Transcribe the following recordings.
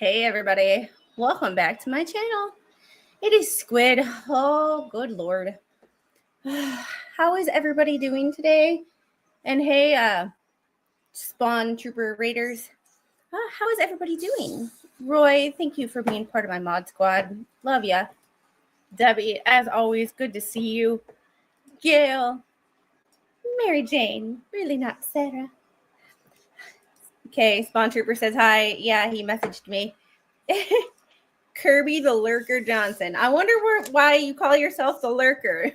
Hey everybody, welcome back to my channel. It is Squid. Oh, good lord. How is everybody doing today? And hey, Spawn Trooper Raiders, how is everybody doing? Roy, thank you for being part of my mod squad. Love ya. Debbie, as always, good to see you. Gail, Mary Jane, really not Sarah. Okay, Spawn Trooper says hi. Yeah, he messaged me. Kirby the Lurker Johnson. I wonder why you call yourself the Lurker.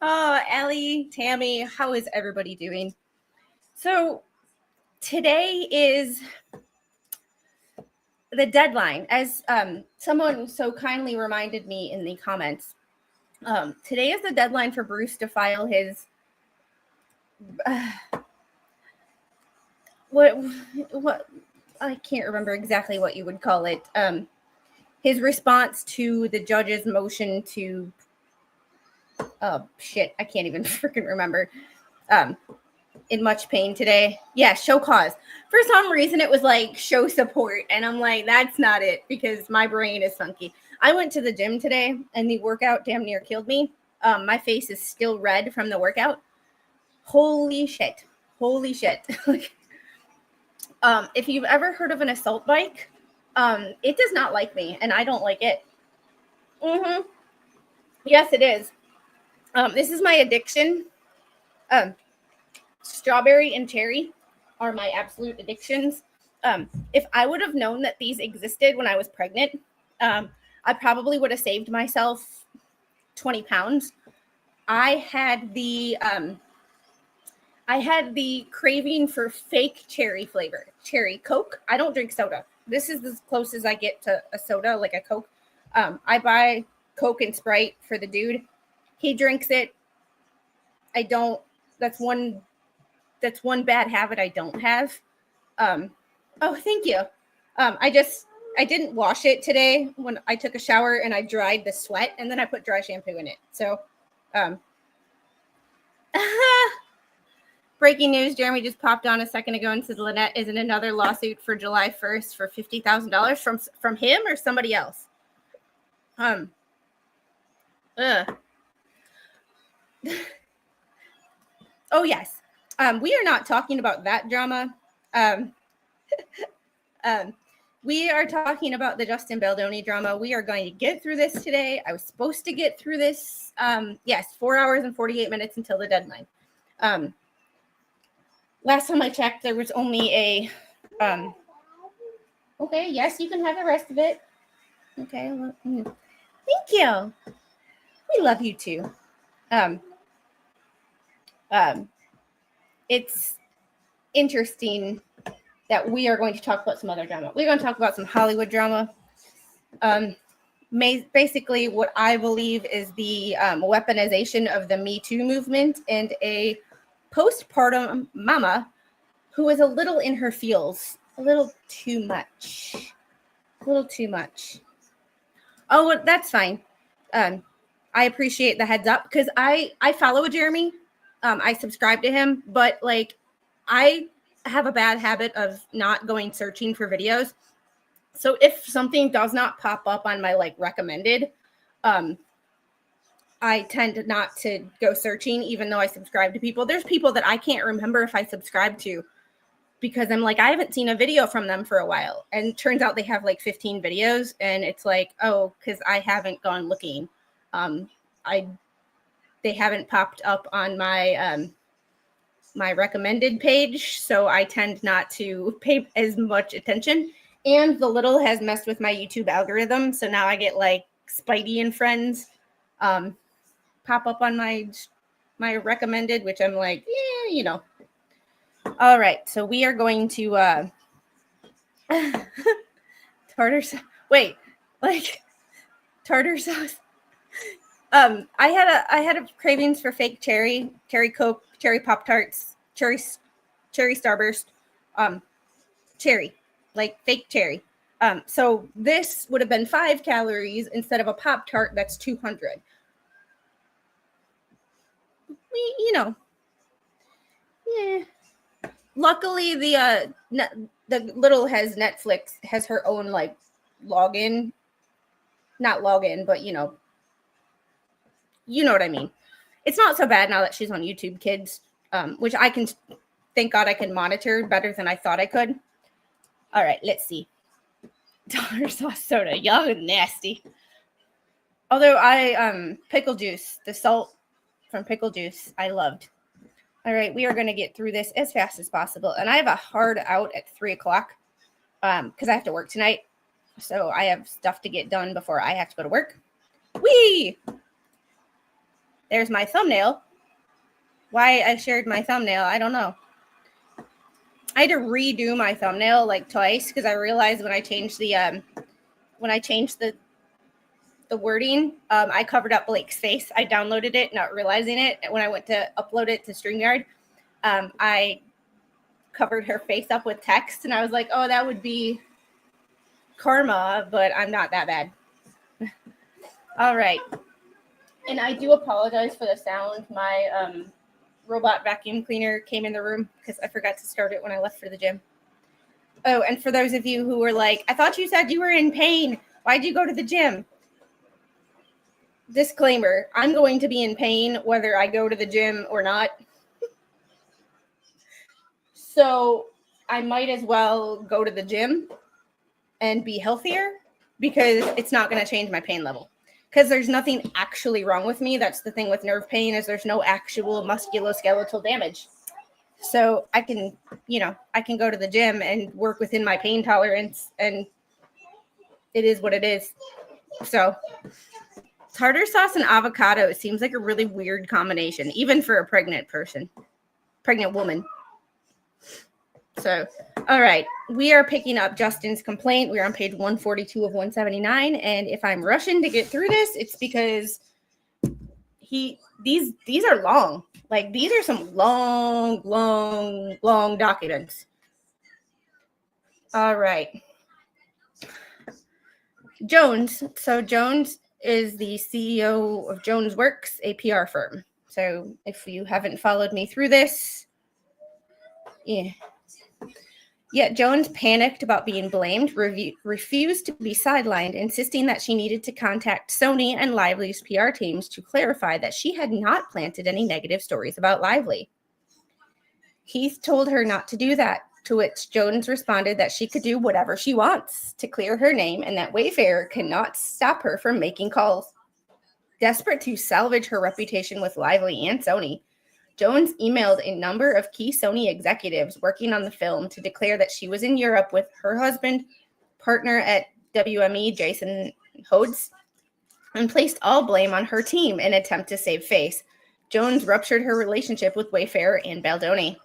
Oh, Allie, Tammy, how is everybody doing? So today is the deadline, as someone so kindly reminded me in the comments. Today is the deadline for Bruce to file his what I can't remember exactly what you would call it. His response to the judge's motion to I can't even freaking remember. In much pain today. Yeah, show cause. For some reason, it was like show support. And I'm like, that's not it because my brain is funky. I went to the gym today and the workout damn near killed me. My face is still red from the workout. Holy shit. Holy shit. If you've ever heard of an assault bike, it does not like me and I don't like it. Yes, it is. This is my addiction. Strawberry and cherry are my absolute addictions. If I would have known that these existed when I was pregnant, I probably would have saved myself 20 pounds. I had the craving for fake cherry flavor, cherry Coke. I don't drink soda. This is as close as I get to a soda, like a Coke. I buy Coke and Sprite for the dude. He drinks it. I don't. That's one bad habit I don't have. Oh, thank you. I didn't wash it today when I took a shower and I dried the sweat and then I put dry shampoo in it. So, breaking news, Jeremy just popped on a second ago and says Lynette is in another lawsuit for July 1st for $50,000 from him or somebody else. Oh, yes. We are not talking about that drama. We are talking about the Justin Baldoni drama. We are going to get through this today. I was supposed to get through this. Yes, 4 hours and 48 minutes until the deadline. Last time I checked, there was only a... okay, yes, you can have the rest of it. Okay. Well, thank you. We love you too. It's interesting that we are going to talk about some other drama. We're going to talk about some Hollywood drama. Basically, what I believe is the weaponization of the Me Too movement and a postpartum mama who is a little in her feels. A little too much. Oh, that's fine. I appreciate the heads up because I follow Jeremy. I subscribe to him, but like I have a bad habit of not going searching for videos. So if something does not pop up on my like recommended, I tend not to go searching, even though I subscribe to people. There's people that I can't remember if I subscribe to because I'm like, I haven't seen a video from them for a while. And it turns out they have like 15 videos. And it's like, oh, because I haven't gone looking. They haven't popped up on my my recommended page, so I tend not to pay as much attention. And the little has messed with my YouTube algorithm, so now I get like Spidey and Friends pop up on my recommended, which I'm like, yeah, you know. All right, so we are going to tartar sauce. Wait, like tartar sauce. I had a cravings for fake cherry Coke, cherry Pop-Tarts, cherry Starburst, cherry, like fake cherry. So this would have been 5 calories instead of a Pop-Tart that's 200. You know, yeah. Luckily, the the little has Netflix, has her own like login, not login, but you know what I mean. It's not so bad now that she's on YouTube Kids, which I can, thank God I can monitor better than I thought I could. All right, let's see. Dollar sauce soda, y'all are nasty. Although pickle juice, the salt from pickle juice, I loved. All right, we are going to get through this as fast as possible. And I have a hard out at 3 o'clock because I have to work tonight. So I have stuff to get done before I have to go to work. Whee! There's my thumbnail. Why I shared my thumbnail, I don't know. I had to redo my thumbnail like twice because I realized when I changed the wording, I covered up Blake's face. I downloaded it, not realizing it. When I went to upload it to StreamYard, I covered her face up with text, and I was like, oh, that would be karma, but I'm not that bad. All right. And I do apologize for the sound. My robot vacuum cleaner came in the room because I forgot to start it when I left for the gym. Oh, and for those of you who were like, I thought you said you were in pain. Why'd you go to the gym? Disclaimer, I'm going to be in pain whether I go to the gym or not. So I might as well go to the gym and be healthier because it's not going to change my pain level. Because there's nothing actually wrong with me. That's the thing with nerve pain, is there's no actual musculoskeletal damage. So I can go to the gym and work within my pain tolerance, and it is what it is. So tartar sauce and avocado seems like a really weird combination, even for a pregnant woman. So, all right, we are picking up Justin's complaint. We're on page 142 of 179, and if I'm rushing to get through this, it's because these are long. Like, these are some long documents. All right. Jones. So Jones is the CEO of Jones Works, a PR firm. So if you haven't followed me through this, yeah. Yet Jones panicked about being blamed, refused to be sidelined, insisting that she needed to contact Sony and Lively's PR teams to clarify that she had not planted any negative stories about Lively. Heath told her not to do that, to which Jones responded that she could do whatever she wants to clear her name and that Wayfair cannot stop her from making calls. Desperate to salvage her reputation with Lively and Sony, Jones emailed a number of key Sony executives working on the film to declare that she was in Europe with her husband, partner at WME, Jason Hodes, and placed all blame on her team in an attempt to save face. Jones ruptured her relationship with Wayfair and Baldoni.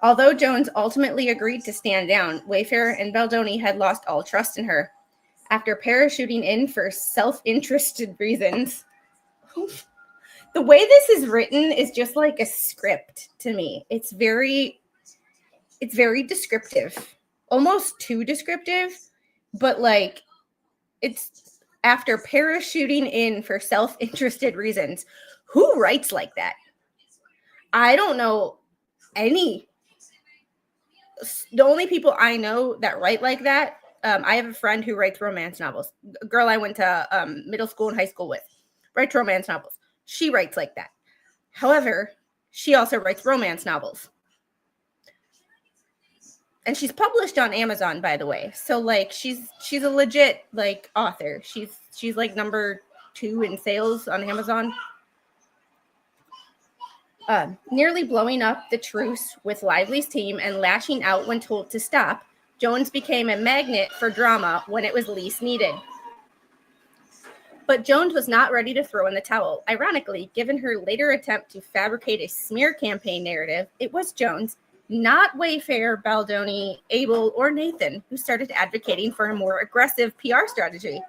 Although Jones ultimately agreed to stand down, Wayfair and Baldoni had lost all trust in her. After parachuting in for self-interested reasons, the way this is written is just like a script to me. It's very descriptive, almost too descriptive, but like it's after parachuting in for self-interested reasons. Who writes like that? I don't know any. The only people I know that write like that, I have a friend who writes romance novels. A girl I went to middle school and high school with writes romance novels. She writes like that. However, she also writes romance novels. And she's published on Amazon, by the way. So like she's a legit like author. She's like number 2 in sales on Amazon. Nearly blowing up the truce with Lively's team and lashing out when told to stop, Jones became a magnet for drama when it was least needed. But Jones was not ready to throw in the towel. Ironically, given her later attempt to fabricate a smear campaign narrative, it was Jones, not Wayfair, Baldoni, Abel, or Nathan, who started advocating for a more aggressive PR strategy.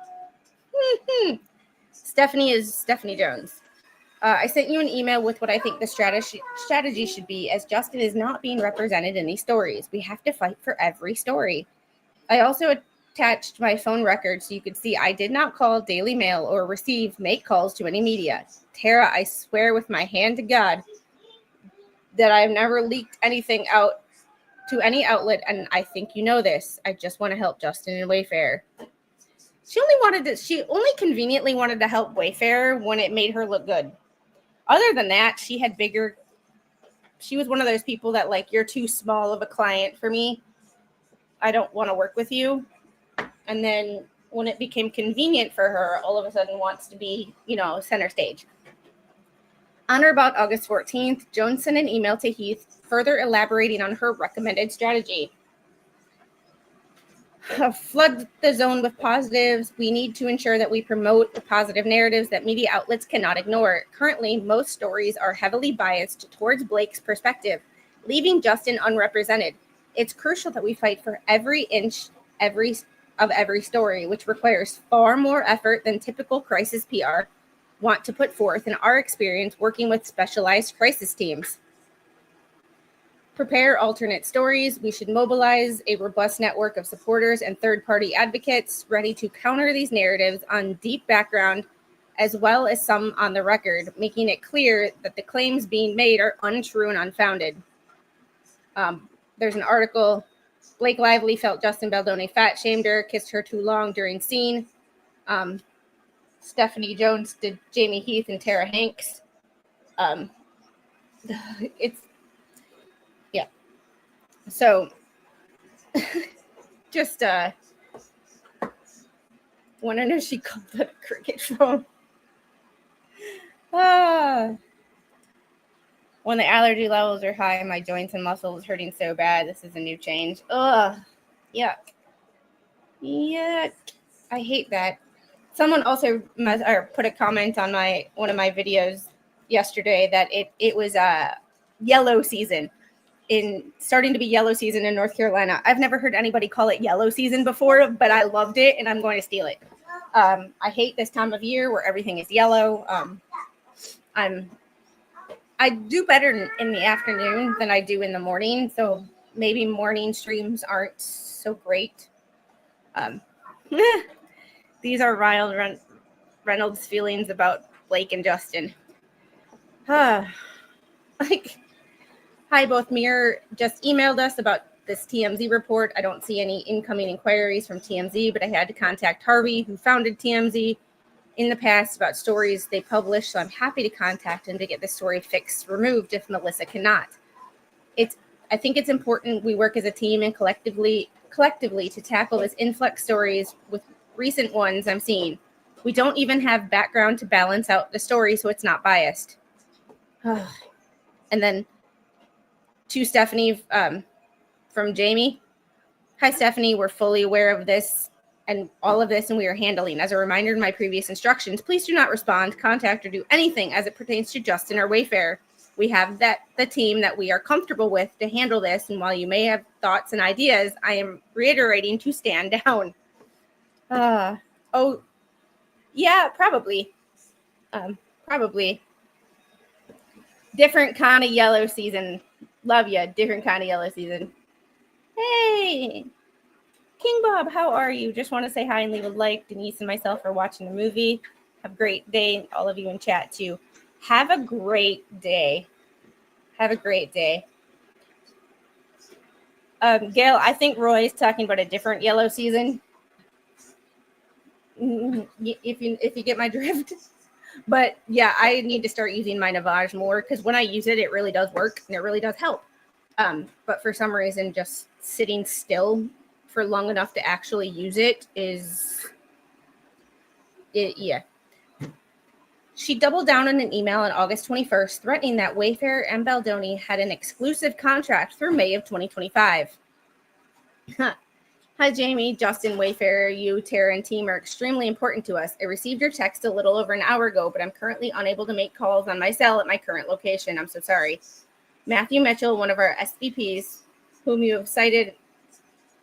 Stephanie is Stephanie Jones. I sent you an email with what I think the strategy should be, as Justin is not being represented in these stories. We have to fight for every story. I also attached my phone record so you could see I did not call Daily Mail or make calls to any media. Tara, I swear with my hand to God that I've never leaked anything out to any outlet, and I think you know this. I just want to help Justin and Wayfair. She only conveniently wanted to help Wayfair when it made her look good. Other than that, she was one of those people that like, you're too small of a client for me. I don't want to work with you. And then when it became convenient for her, all of a sudden wants to be, center stage. On or about August 14th, Jones sent an email to Heath further elaborating on her recommended strategy. Flood the zone with positives. We need to ensure that we promote the positive narratives that media outlets cannot ignore. Currently, most stories are heavily biased towards Blake's perspective, leaving Justin unrepresented. It's crucial that we fight for every inch of every story, which requires far more effort than typical crisis PR want to put forth in our experience working with specialized crisis teams. Prepare alternate stories. We should mobilize a robust network of supporters and third-party advocates ready to counter these narratives on deep background, as well as some on the record, making it clear that the claims being made are untrue and unfounded. There's an article. Blake Lively felt Justin Baldoni fat-shamed her, kissed her too long during scene. Stephanie Jones did Jamie Heath and Tara Hanks. So, just want to know she called that a cricket phone. When the allergy levels are high, my joints and muscles hurting so bad. This is a new change. Ugh, yuck. I hate that. Someone also put a comment on one of my videos yesterday that it was yellow season. Starting to be yellow season in North Carolina. I've never heard anybody call it yellow season before, but I loved it and I'm going to steal it. I hate this time of year where everything is yellow. I do better in the afternoon than I do in the morning, so maybe morning streams aren't so great. These are Ryan Reynolds' feelings about Blake and Justin. Hi, both. Mir just emailed us about this TMZ report. I don't see any incoming inquiries from TMZ, but I had to contact Harvey, who founded TMZ in the past, about stories they published. So I'm happy to contact him to get this story removed if Melissa cannot. I think it's important we work as a team and collectively to tackle this influx stories with recent ones I'm seeing. We don't even have background to balance out the story, so it's not biased. And then to Stephanie from Jamie. Hi, Stephanie. We're fully aware of this and all of this, and we are handling. As a reminder to my previous instructions, please do not respond, contact, or do anything as it pertains to Justin or Wayfair. We have the team that we are comfortable with to handle this, and while you may have thoughts and ideas, I am reiterating to stand down. Yeah, probably. Probably. Different kind of yellow season. Love ya. Different kind of yellow season. Hey, King Bob, how are you? Just want to say hi and leave a like. Denise and myself are watching the movie. Have a great day. All of you in chat too. Have a great day. Have a great day. Gail, I think Roy is talking about a different yellow season. If you get my drift. But yeah, I need to start using my Navage more because when I use it, it really does work and it really does help. But for some reason, just sitting still for long enough to actually use it yeah. She doubled down on an email on August 21st, threatening that Wayfair and Baldoni had an exclusive contract through May of 2025. Hi, Jamie, Justin, Wayfair, you, Tara, and team are extremely important to us. I received your text a little over an hour ago, but I'm currently unable to make calls on my cell at my current location. I'm so sorry. Matthew Mitchell, one of our SVPs, whom you have cited,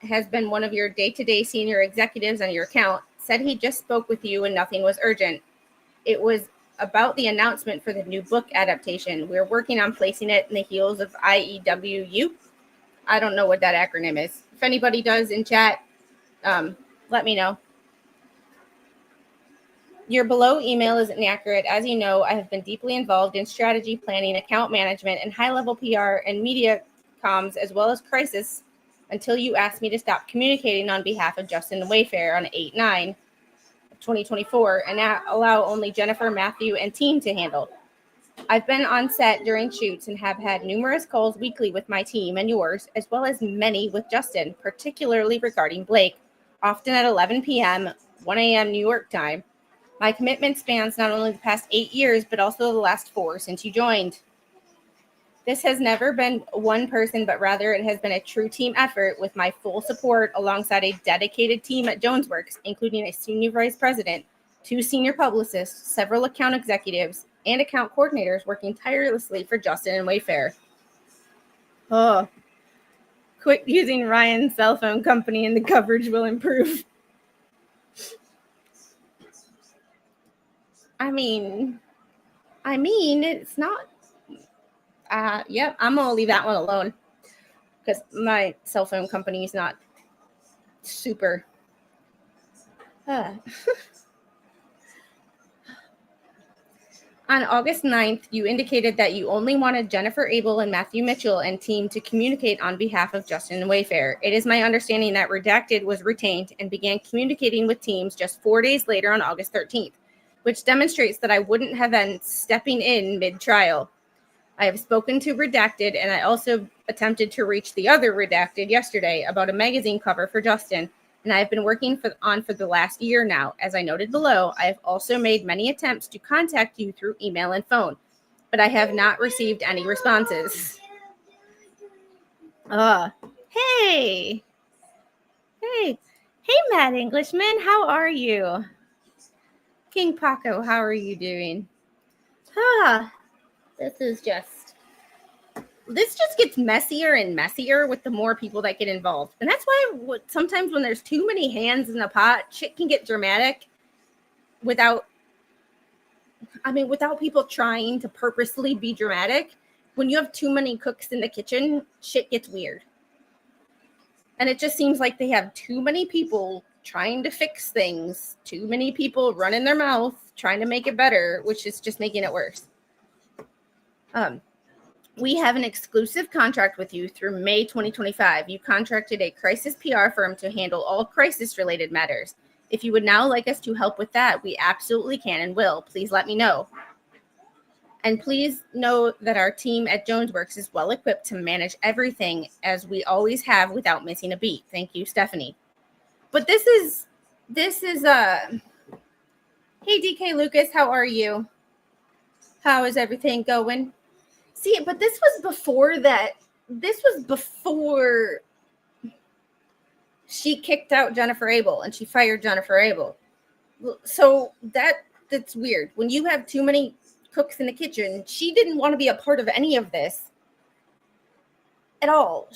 has been one of your day-to-day senior executives on your account, said he just spoke with you and nothing was urgent. It was about the announcement for the new book adaptation. We're working on placing it in the heels of IEWU. I don't know what that acronym is. If anybody does in chat, let me know. Your below email is inaccurate. As you know, I have been deeply involved in strategy planning, account management, and high-level PR and media comms as well as crisis until you asked me to stop communicating on behalf of Justin and Wayfair on 8/9/2024 and allow only Jennifer, Matthew, and team to handle. I've been on set during shoots and have had numerous calls weekly with my team and yours, as well as many with Justin, particularly regarding Blake, often at 11 p.m., 1 a.m. New York time. My commitment spans not only the past 8 years, but also the last 4 since you joined. This has never been one person, but rather it has been a true team effort with my full support alongside a dedicated team at JonesWorks, including a senior vice president, 2 senior publicists, several account executives, and account coordinators working tirelessly for Justin and Wayfair. Oh, quit using Ryan's cell phone company and the coverage will improve. I mean, it's not. Yep, I'm gonna leave that one alone because my cell phone company is not super. On August 9th, you indicated that you only wanted Jennifer Abel and Matthew Mitchell and team to communicate on behalf of Justin and Wayfair. It is my understanding that Redacted was retained and began communicating with teams just 4 days later on August 13th, which demonstrates that I wouldn't have been stepping in mid-trial. I have spoken to Redacted, and I also attempted to reach the other Redacted yesterday about a magazine cover for Justin, and I have been working for the last year now. As I noted below, I have also made many attempts to contact you through email and phone, but I have not received any responses. Hey, Matt Englishman, how are you? King Paco, how are you doing? This just gets messier and messier with the more people that get involved. And that's why sometimes when there's too many hands in the pot, shit can get dramatic without people trying to purposely be dramatic. When you have too many cooks in the kitchen, shit gets weird. And it just seems like they have too many people trying to fix things, too many people running their mouth, trying to make it better, which is just making it worse. We have an exclusive contract with you through May 2025. You contracted a crisis PR firm to handle all crisis-related matters. If you would now like us to help with that, we absolutely can and will. Please let me know. And please know that our team at JonesWorks is well equipped to manage everything as we always have without missing a beat. Thank you, Stephanie. But this is hey DK Lucas, how are you? How is everything going? See, but this was before that. This was before she kicked out Jennifer Abel and she fired Jennifer Abel. So that's weird. When you have too many cooks in the kitchen, she didn't want to be a part of any of this at all.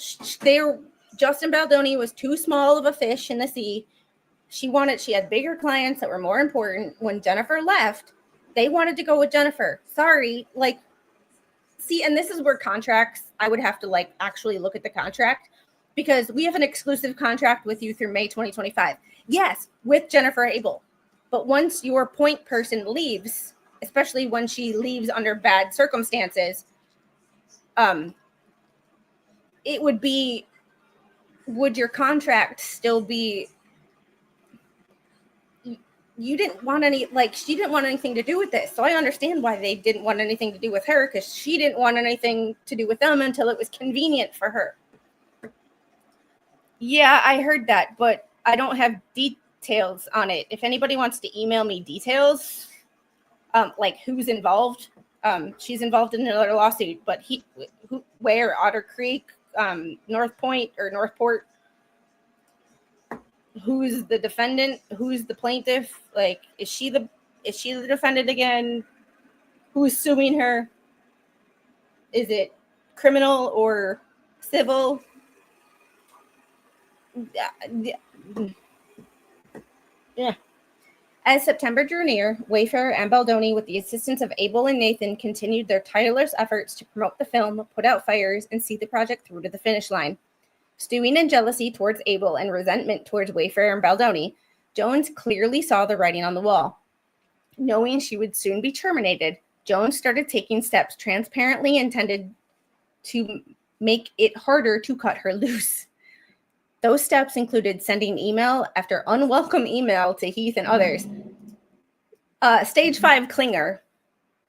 Justin Baldoni was too small of a fish in the sea. She had bigger clients that were more important. When Jennifer left, they wanted to go with Jennifer. Sorry, see, and this is where contracts, I would have to actually look at the contract because we have an exclusive contract with you through May 2025. Yes, with Jennifer Abel. But once your point person leaves, especially when she leaves under bad circumstances, would your contract still be, you didn't want she didn't want anything to do with this. So I understand why they didn't want anything to do with her, because she didn't want anything to do with them until it was convenient for her. Yeah, I heard that, but I don't have details on it. If anybody wants to email me details, who's involved, she's involved in another lawsuit, but where? Otter Creek, North Point or Northport? Who's the defendant? Who's the plaintiff? Is she the defendant again? Who's suing her? Is it criminal or civil? Yeah. As September drew near, Wayfair and Baldoni, with the assistance of Abel and Nathan, continued their tireless efforts to promote the film, put out fires, and see the project through to the finish line. Stewing in jealousy towards Abel and resentment towards Wayfair and Baldoni, Jones clearly saw the writing on the wall. Knowing she would soon be terminated, Jones started taking steps transparently intended to make it harder to cut her loose. Those steps included sending email after unwelcome email to Heath and others. Stage 5 clinger.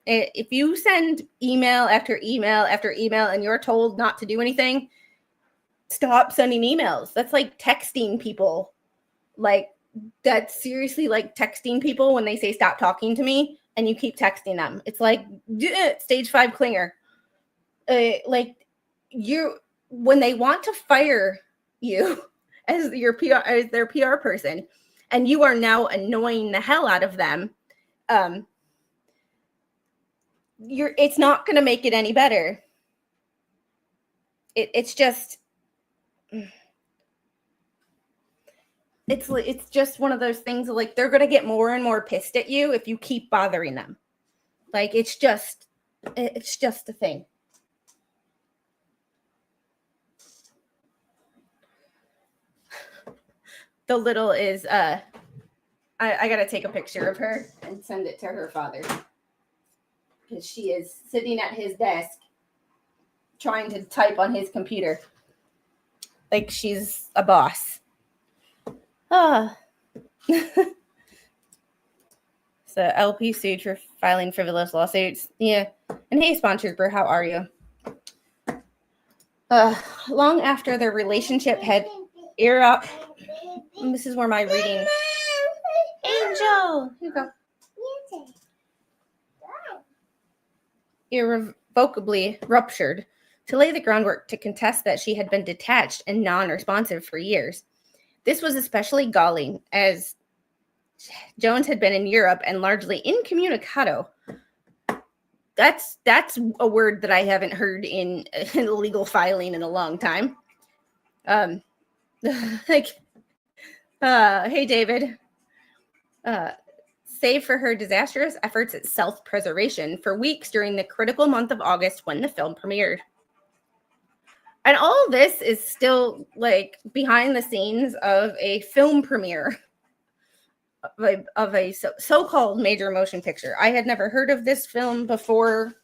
If you send email after email after email and you're told not to do anything, stop sending emails. That's like texting people. Like, that's seriously like texting people when they say stop talking to me and you keep texting them. It's like stage 5 clinger. Like, when they want to fire you as their PR person, and you are now annoying the hell out of them, it's not going to make it any better. It's just one of those things, like, they're going to get more and more pissed at you if you keep bothering them. Like, it's just a thing. The little is I gotta take a picture of her and send it to her father, because she is sitting at his desk trying to type on his computer like she's a boss. So LP sued for filing frivolous lawsuits. Yeah. And hey, Spawntrooper, how are you? Long after their relationship had this is where my reading. Angel, here you go. Irrevocably ruptured, to lay the groundwork to contest that she had been detached and non-responsive for years. This was especially galling, as Jones had been in Europe and largely incommunicado. That's a word that I haven't heard in legal filing in a long time. Hey, David. Save for her disastrous efforts at self-preservation for weeks during the critical month of August when the film premiered. And all this is still, like, behind the scenes of a film premiere of a so-called major motion picture. I had never heard of this film before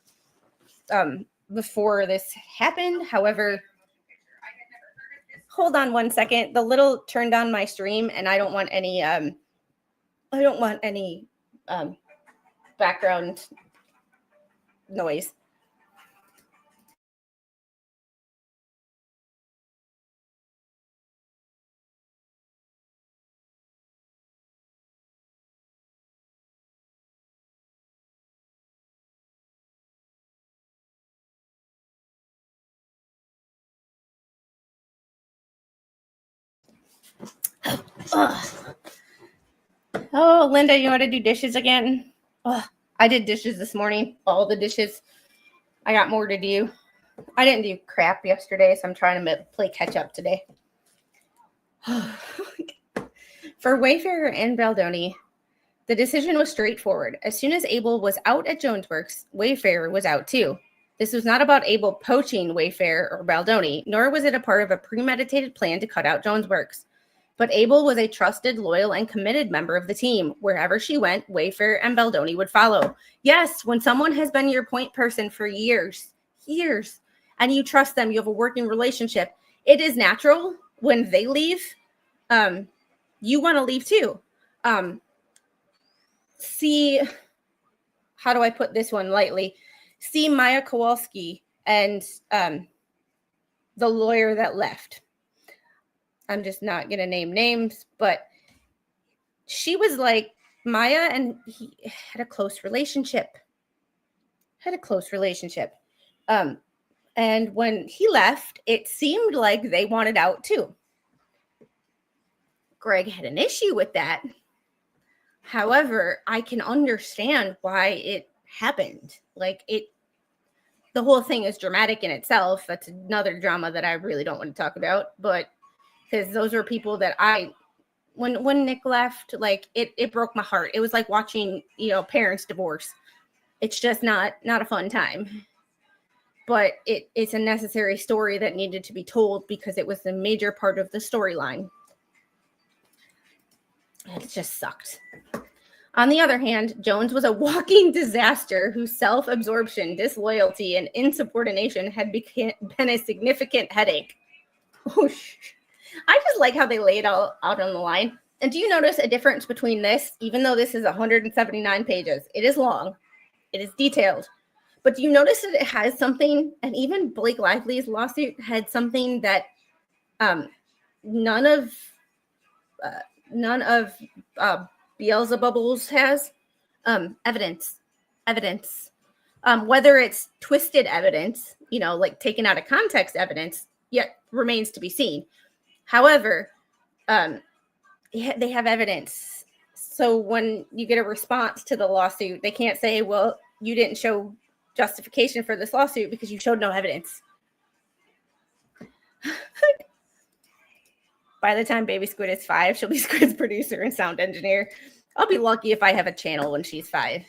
this happened. However, hold on one second. The little turned on my stream, and I don't want any background noise. Oh, Linda, you want to do dishes again? I did dishes this morning. All the dishes. I got more to do. I didn't do crap yesterday, so I'm trying to play catch up today. For Wayfarer and Baldoni, the decision was straightforward. As soon as Abel was out at Jonesworks, Wayfarer was out too. This was not about Abel poaching Wayfarer or Baldoni, nor was it a part of a premeditated plan to cut out Jonesworks. But Abel was a trusted, loyal, and committed member of the team. Wherever she went, Wayfarer and Baldoni would follow. Yes, when someone has been your point person for years, and you trust them, you have a working relationship, it is natural when they leave, you want to leave too. See, how do I put this one lightly? See Maya Kowalski and the lawyer that left. I'm just not going to name names, but she was like, Maya and he had a close relationship. And when he left, it seemed like they wanted out too. Greg had an issue with that. However, I can understand why it happened. Like, the whole thing is dramatic in itself. That's another drama that I really don't want to talk about, but because those are people that when Nick left, like, it broke my heart. It was like watching, parents divorce. It's just not a fun time. But it's a necessary story that needed to be told because it was a major part of the storyline. It just sucked. On the other hand, Jones was a walking disaster whose self-absorption, disloyalty, and insubordination had been a significant headache. Oh, I just like how they lay it all out on the line. And do you notice a difference between this, even though this is 179 pages? It is long. It is detailed. But do you notice that it has something, and even Blake Lively's lawsuit had something that none of Beelzebubbles has? Evidence. Whether it's twisted evidence, like taken out of context evidence, yet remains to be seen. However, they have evidence. So when you get a response to the lawsuit, they can't say, well, you didn't show justification for this lawsuit because you showed no evidence. By the time Baby Squid is 5, she'll be Squid's producer and sound engineer. I'll be lucky if I have a channel when she's 5.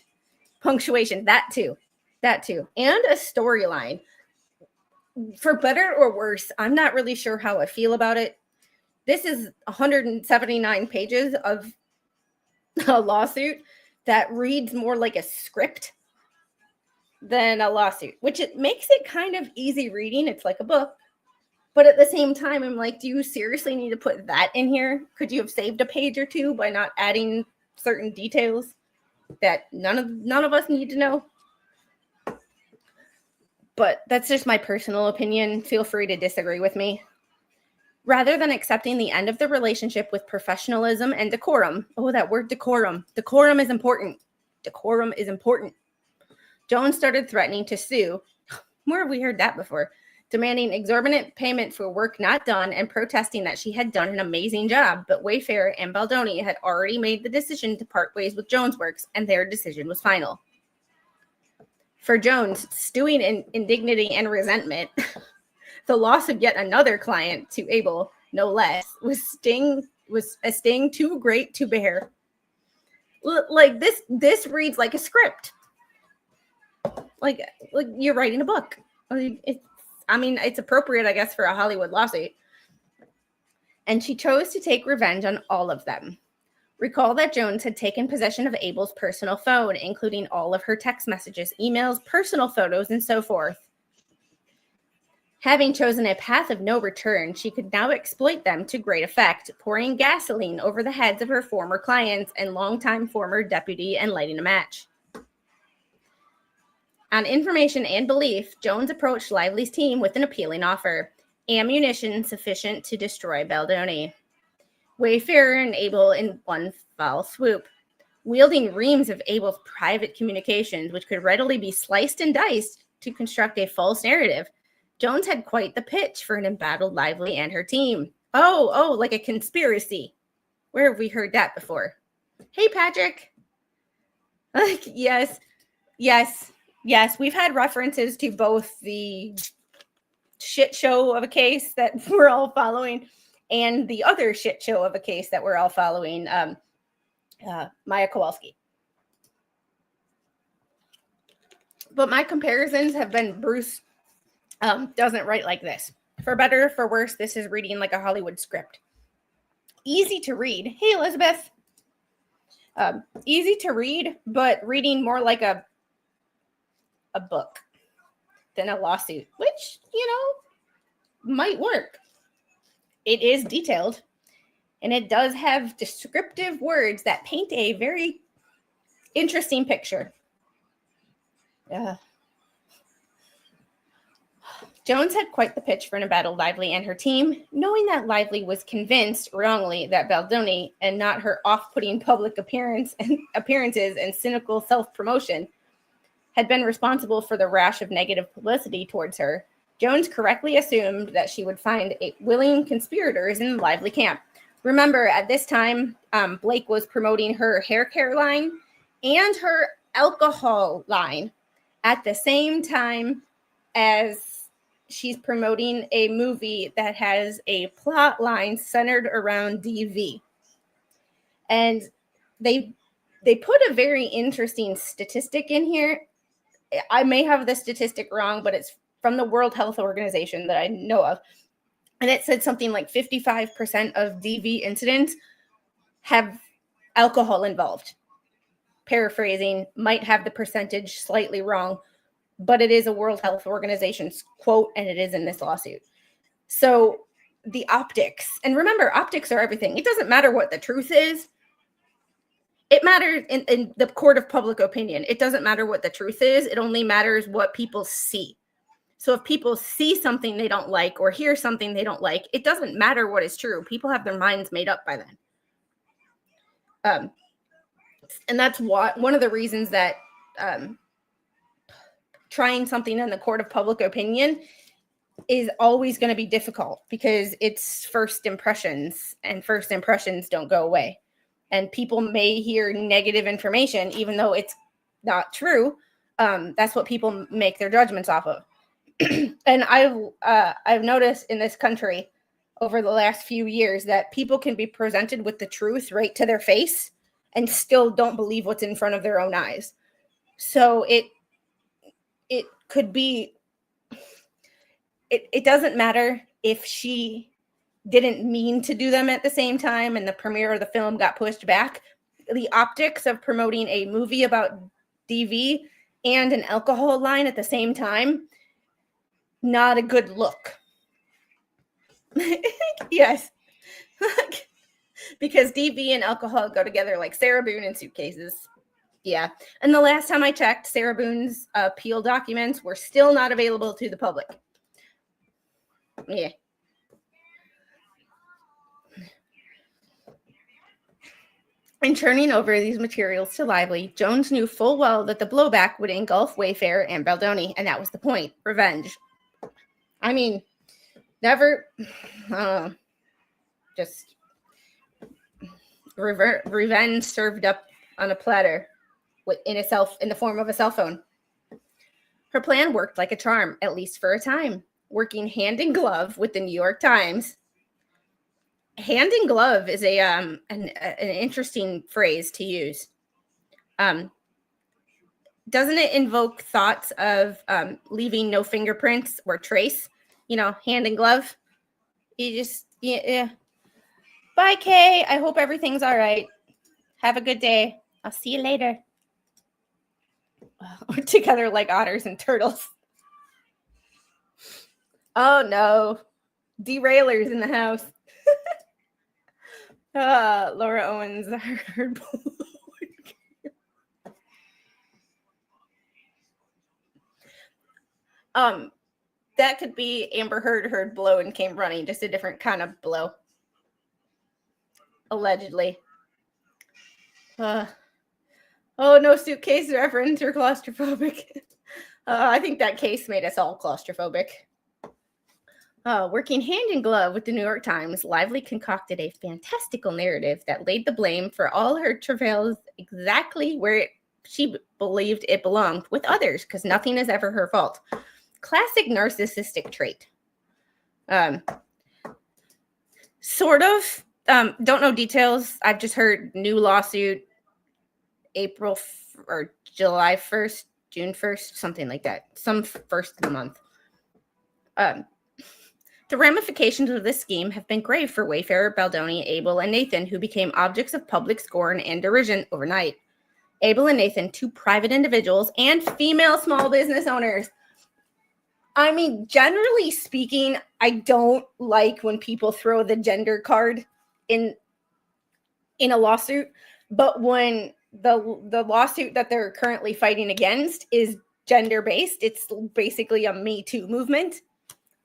Punctuation, that too. And a storyline. For better or worse, I'm not really sure how I feel about it. This is 179 pages of a lawsuit that reads more like a script than a lawsuit, which it makes it kind of easy reading. It's like a book. But at the same time, I'm like, do you seriously need to put that in here? Could you have saved a page or two by not adding certain details that none of us need to know? But that's just my personal opinion. Feel free to disagree with me. Rather than accepting the end of the relationship with professionalism and decorum. Oh, that word decorum. Decorum is important. Jones started threatening to sue. Where have we heard that before? Demanding exorbitant payment for work not done and protesting that she had done an amazing job. But Wayfair and Baldoni had already made the decision to part ways with Jones Works, and their decision was final. For Jones, stewing in indignity and resentment, the loss of yet another client to Abel, no less, was a sting too great to bear. Like this reads like a script. Like you're writing a book. It's appropriate, I guess, for a Hollywood lawsuit. And she chose to take revenge on all of them. Recall that Jones had taken possession of Abel's personal phone, including all of her text messages, emails, personal photos, and so forth. Having chosen a path of no return, she could now exploit them to great effect, pouring gasoline over the heads of her former clients and longtime former deputy and lighting a match. On information and belief, Jones approached Lively's team with an appealing offer: ammunition sufficient to destroy Baldoni. Wayfair and Abel in one foul swoop, wielding reams of Abel's private communications, which could readily be sliced and diced to construct a false narrative. Jones had quite the pitch for an embattled Lively and her team. Oh, like a conspiracy. Where have we heard that before? Hey, Patrick. Yes. We've had references to both the shit show of a case that we're all following and the other shit show of a case that we're all following, Maya Kowalski. But my comparisons have been Bruce doesn't write like this. For better or for worse, this is reading like a Hollywood script. Easy to read. Hey, Elizabeth. Easy to read, but reading more like a book than a lawsuit, which, might work. It is detailed, and it does have descriptive words that paint a very interesting picture. Jones had quite the pitch for an embattled Lively and her team, knowing that Lively was convinced wrongly that Baldoni, and not her off-putting public appearances and cynical self-promotion, had been responsible for the rash of negative publicity towards her. Jones correctly assumed that she would find willing conspirators in the Lively camp. Remember, at this time, Blake was promoting her hair care line and her alcohol line at the same time as she's promoting a movie that has a plot line centered around DV. And they put a very interesting statistic in here. I may have the statistic wrong, but it's from the World Health Organization that I know of. And it said something like 55% of DV incidents have alcohol involved. paraphrasing, might have the percentage slightly wrong, but it is a World Health Organization's quote, and it is in this lawsuit. So the optics, and remember, optics are everything. It doesn't matter what the truth is. It matters in the court of public opinion. It doesn't matter what the truth is. It only matters what people see. So if people see something they don't like or hear something they don't like, it doesn't matter what is true. People have their minds made up by then. And that's one of the reasons that trying something in the court of public opinion is always going to be difficult, because it's first impressions, and first impressions don't go away. And people may hear negative information, even though it's not true. That's what people make their judgments off of. And I've noticed in this country over the last few years that people can be presented with the truth right to their face and still don't believe what's in front of their own eyes. So it could be, it doesn't matter if she didn't mean to do them at the same time and the premiere of the film got pushed back. The optics of promoting a movie about DV and an alcohol line at the same time, not a good look. Yes. Because DV and alcohol go together like Sarah Boone and suitcases. Yeah. And the last time I checked, Sarah Boone's appeal documents were still not available to the public. Yeah. In turning over these materials to Lively, Jones knew full well that the blowback would engulf Wayfair and Baldoni, and that was the point. Revenge. I mean, never, just revenge served up on a platter in the form of a cell phone. Her plan worked like a charm, at least for a time, working hand in glove with the New York Times. Hand in glove is an interesting phrase to use. Doesn't it invoke thoughts of leaving no fingerprints or trace? You know, hand in glove. You just, yeah. Bye, Kay. I hope everything's all right. Have a good day. I'll see you later. We're together like otters and turtles. Oh, no. Derailers in the house. Laura Owens heard that could be Amber heard blow and came running, just a different kind of blow. Allegedly. Oh, no suitcase reference. You're claustrophobic. I think that case made us all claustrophobic. Working hand in glove with the New York Times, Lively concocted a fantastical narrative that laid the blame for all her travails exactly where she believed it belonged, with others, because nothing is ever her fault. Classic narcissistic trait. Sort of. Don't know details. I've just heard new lawsuit April or July 1st, June 1st, something like that. Some first of the month. The ramifications of this scheme have been grave for Wayfarer, Baldoni, Abel, and Nathan, who became objects of public scorn and derision overnight. Abel and Nathan, two private individuals and female small business owners. I mean, generally speaking, I don't like when people throw the gender card in a lawsuit, but when the lawsuit that they're currently fighting against is gender-based, it's basically a Me Too movement.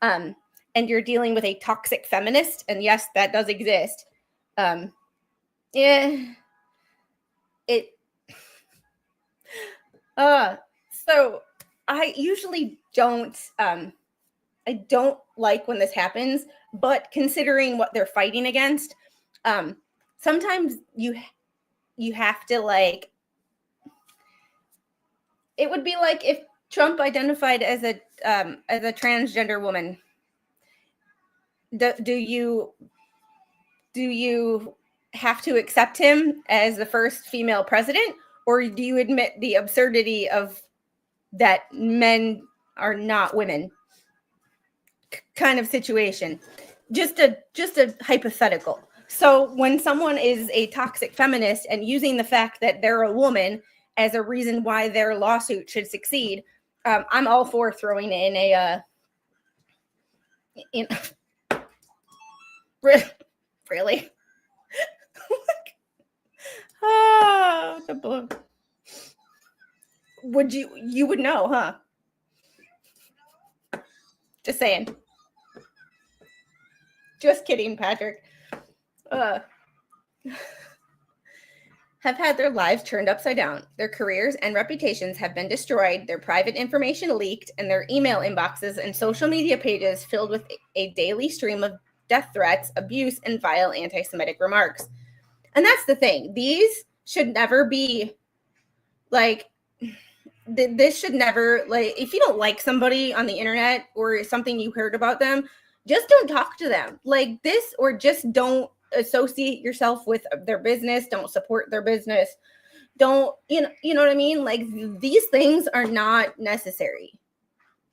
And you're dealing with a toxic feminist, and yes, that does exist. So I usually don't, I don't like when this happens, but considering what they're fighting against, sometimes you have to, like, it would be like if Trump identified as a transgender woman. Do you have to accept him as the first female president, or do you admit the absurdity of that men are not women kind of situation? Just a hypothetical. So when someone is a toxic feminist and using the fact that they're a woman as a reason why their lawsuit should succeed, I'm all for throwing in a really. The blue. You would know, huh? Just saying. Just kidding, Patrick. Have had their lives turned upside down. Their careers and reputations have been destroyed, their private information leaked, and their email inboxes and social media pages filled with a daily stream of death threats, abuse, and vile anti-Semitic remarks. And that's the thing. These should never be, like, this should never, like, if you don't like somebody on the internet or something you heard about them, just don't talk to them like this, or just don't associate yourself with their business. Don't support their business. Don't, you know what I mean? Like, these things are not necessary.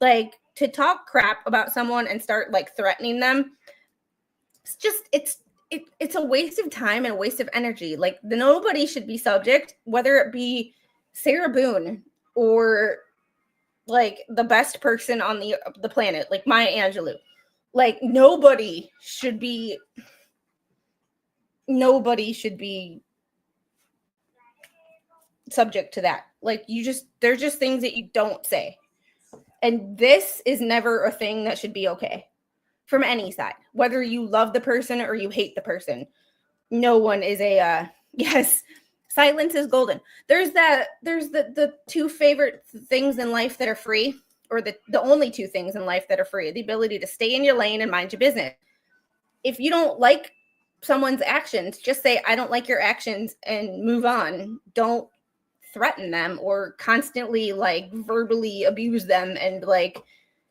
Like, to talk crap about someone and start like threatening them, it's just, it's a waste of time and a waste of energy. Like, nobody should be subject, whether it be Sarah Boone or like the best person on the planet, like Maya Angelou. Like, nobody should be subject to that. Like, there's just things that you don't say. And this is never a thing that should be okay from any side, whether you love the person or you hate the person. No one is yes, silence is golden. There's the two favorite things in life that are free, or the only two things in life that are free: the ability to stay in your lane and mind your business. If you don't like someone's actions, just say, I don't like your actions, and move on. Don't threaten them or constantly like verbally abuse them and like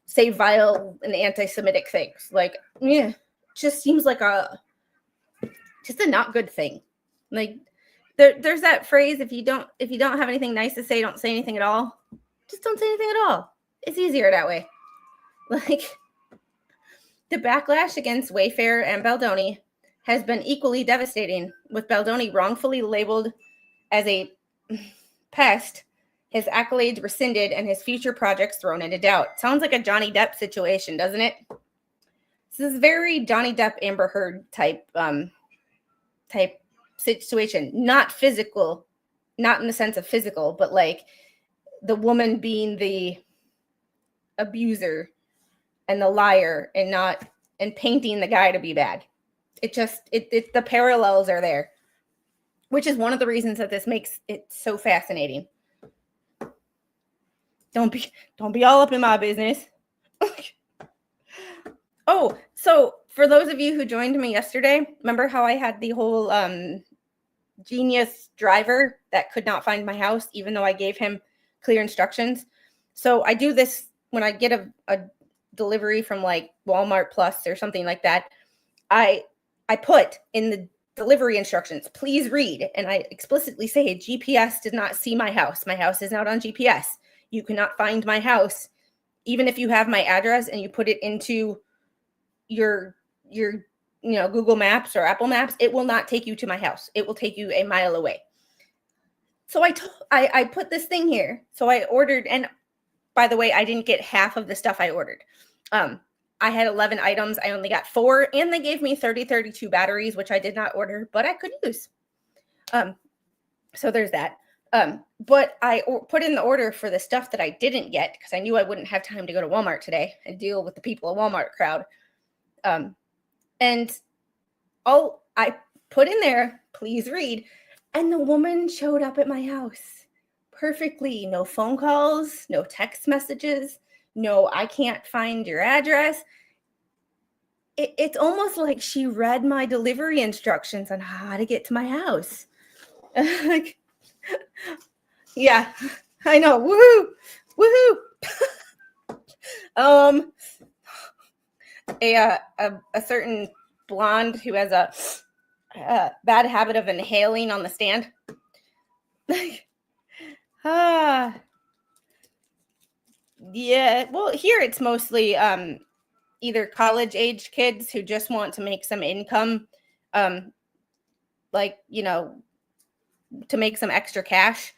say vile and anti-Semitic things. Like, yeah, just seems like a not good thing. Like, there's that phrase, if you don't have anything nice to say, don't say anything at all. Just don't say anything at all. It's easier that way. Like, the backlash against Wayfair and Baldoni has been equally devastating, with Baldoni wrongfully labeled as a pest, his accolades rescinded, and his future projects thrown into doubt. Sounds like a Johnny Depp situation, doesn't it? This is very Johnny Depp, Amber Heard type situation. Not physical, not in the sense of physical, but like the woman being the abuser and the liar, and painting the guy to be bad. The parallels are there, which is one of the reasons that this makes it so fascinating. Don't be all up in my business. Oh, so for those of you who joined me yesterday, remember how I had the whole genius driver that could not find my house, even though I gave him clear instructions? So I do this when I get a delivery from like Walmart Plus or something like that. I put in the delivery instructions, please read. And I explicitly say, GPS did not see my house. My house is not on GPS. You cannot find my house. Even if you have my address and you put it into your Google Maps or Apple Maps, it will not take you to my house. It will take you a mile away. So I put this thing here. So I ordered, and by the way, I didn't get half of the stuff I ordered. I had 11 items. I only got 4, and they gave me 32 batteries, which I did not order, but I could use. So there's that. But I put in the order for the stuff that I didn't get because I knew I wouldn't have time to go to Walmart today and deal with the people at Walmart crowd. And I put in there, please read. And the woman showed up at my house perfectly. No phone calls, no text messages, no, I can't find your address. It's almost like she read my delivery instructions on how to get to my house. Like, yeah, I know. Woohoo. A certain blonde who has a bad habit of inhaling on the stand. Yeah, well, here it's mostly either college-age kids who just want to make some income, to make some extra cash.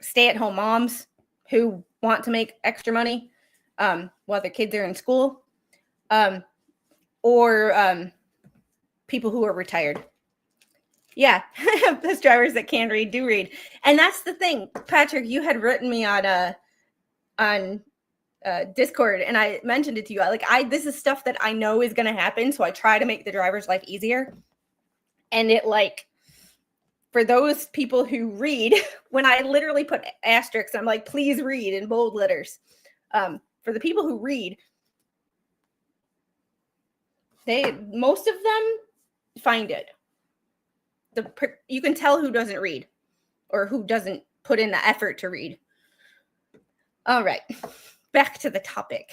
stay-at-home moms who want to make extra money while their kids are in school, or people who are retired. Yeah, bus drivers that can read do read. And that's the thing. Patrick, you had written me on Discord, and I mentioned it to you. This is stuff that I know is going to happen, so I try to make the driver's life easier. And it, like, for those people who read, when I literally put asterisks, I'm like, please read in bold letters. For the people who read, most of them find it. You can tell who doesn't read or who doesn't put in the effort to read. All right, back to the topic.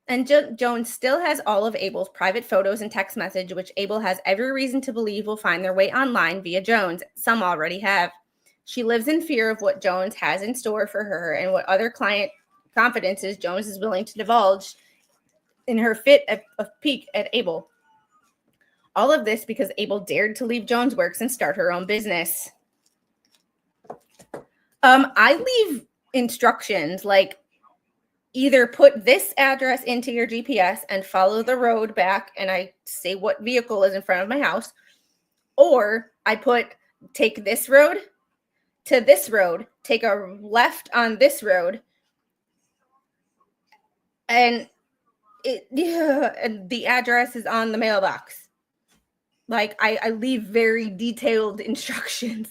And Jones still has all of Abel's private photos and text message, which Abel has every reason to believe will find their way online via Jones. Some already have. She lives in fear of what Jones has in store for her and what other client confidences Jones is willing to divulge in her fit of pique at Abel. All of this because Abel dared to leave Jones Works and start her own business. I leave instructions like, either put this address into your GPS and follow the road back, and I say what vehicle is in front of my house, or I put, take this road to this road, take a left on this road, and and the address is on the mailbox. Like, I leave very detailed instructions.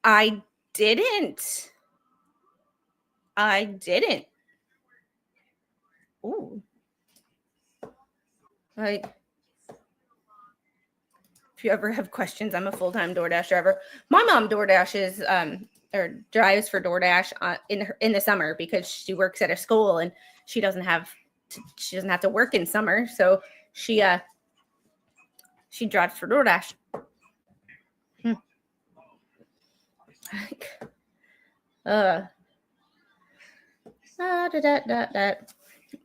I didn't. Ooh. Like, if you ever have questions, I'm a full-time DoorDash driver. My mom DoorDashes or drives for DoorDash in the summer because she works at a school and she doesn't have to work in summer, so she drives for DoorDash. The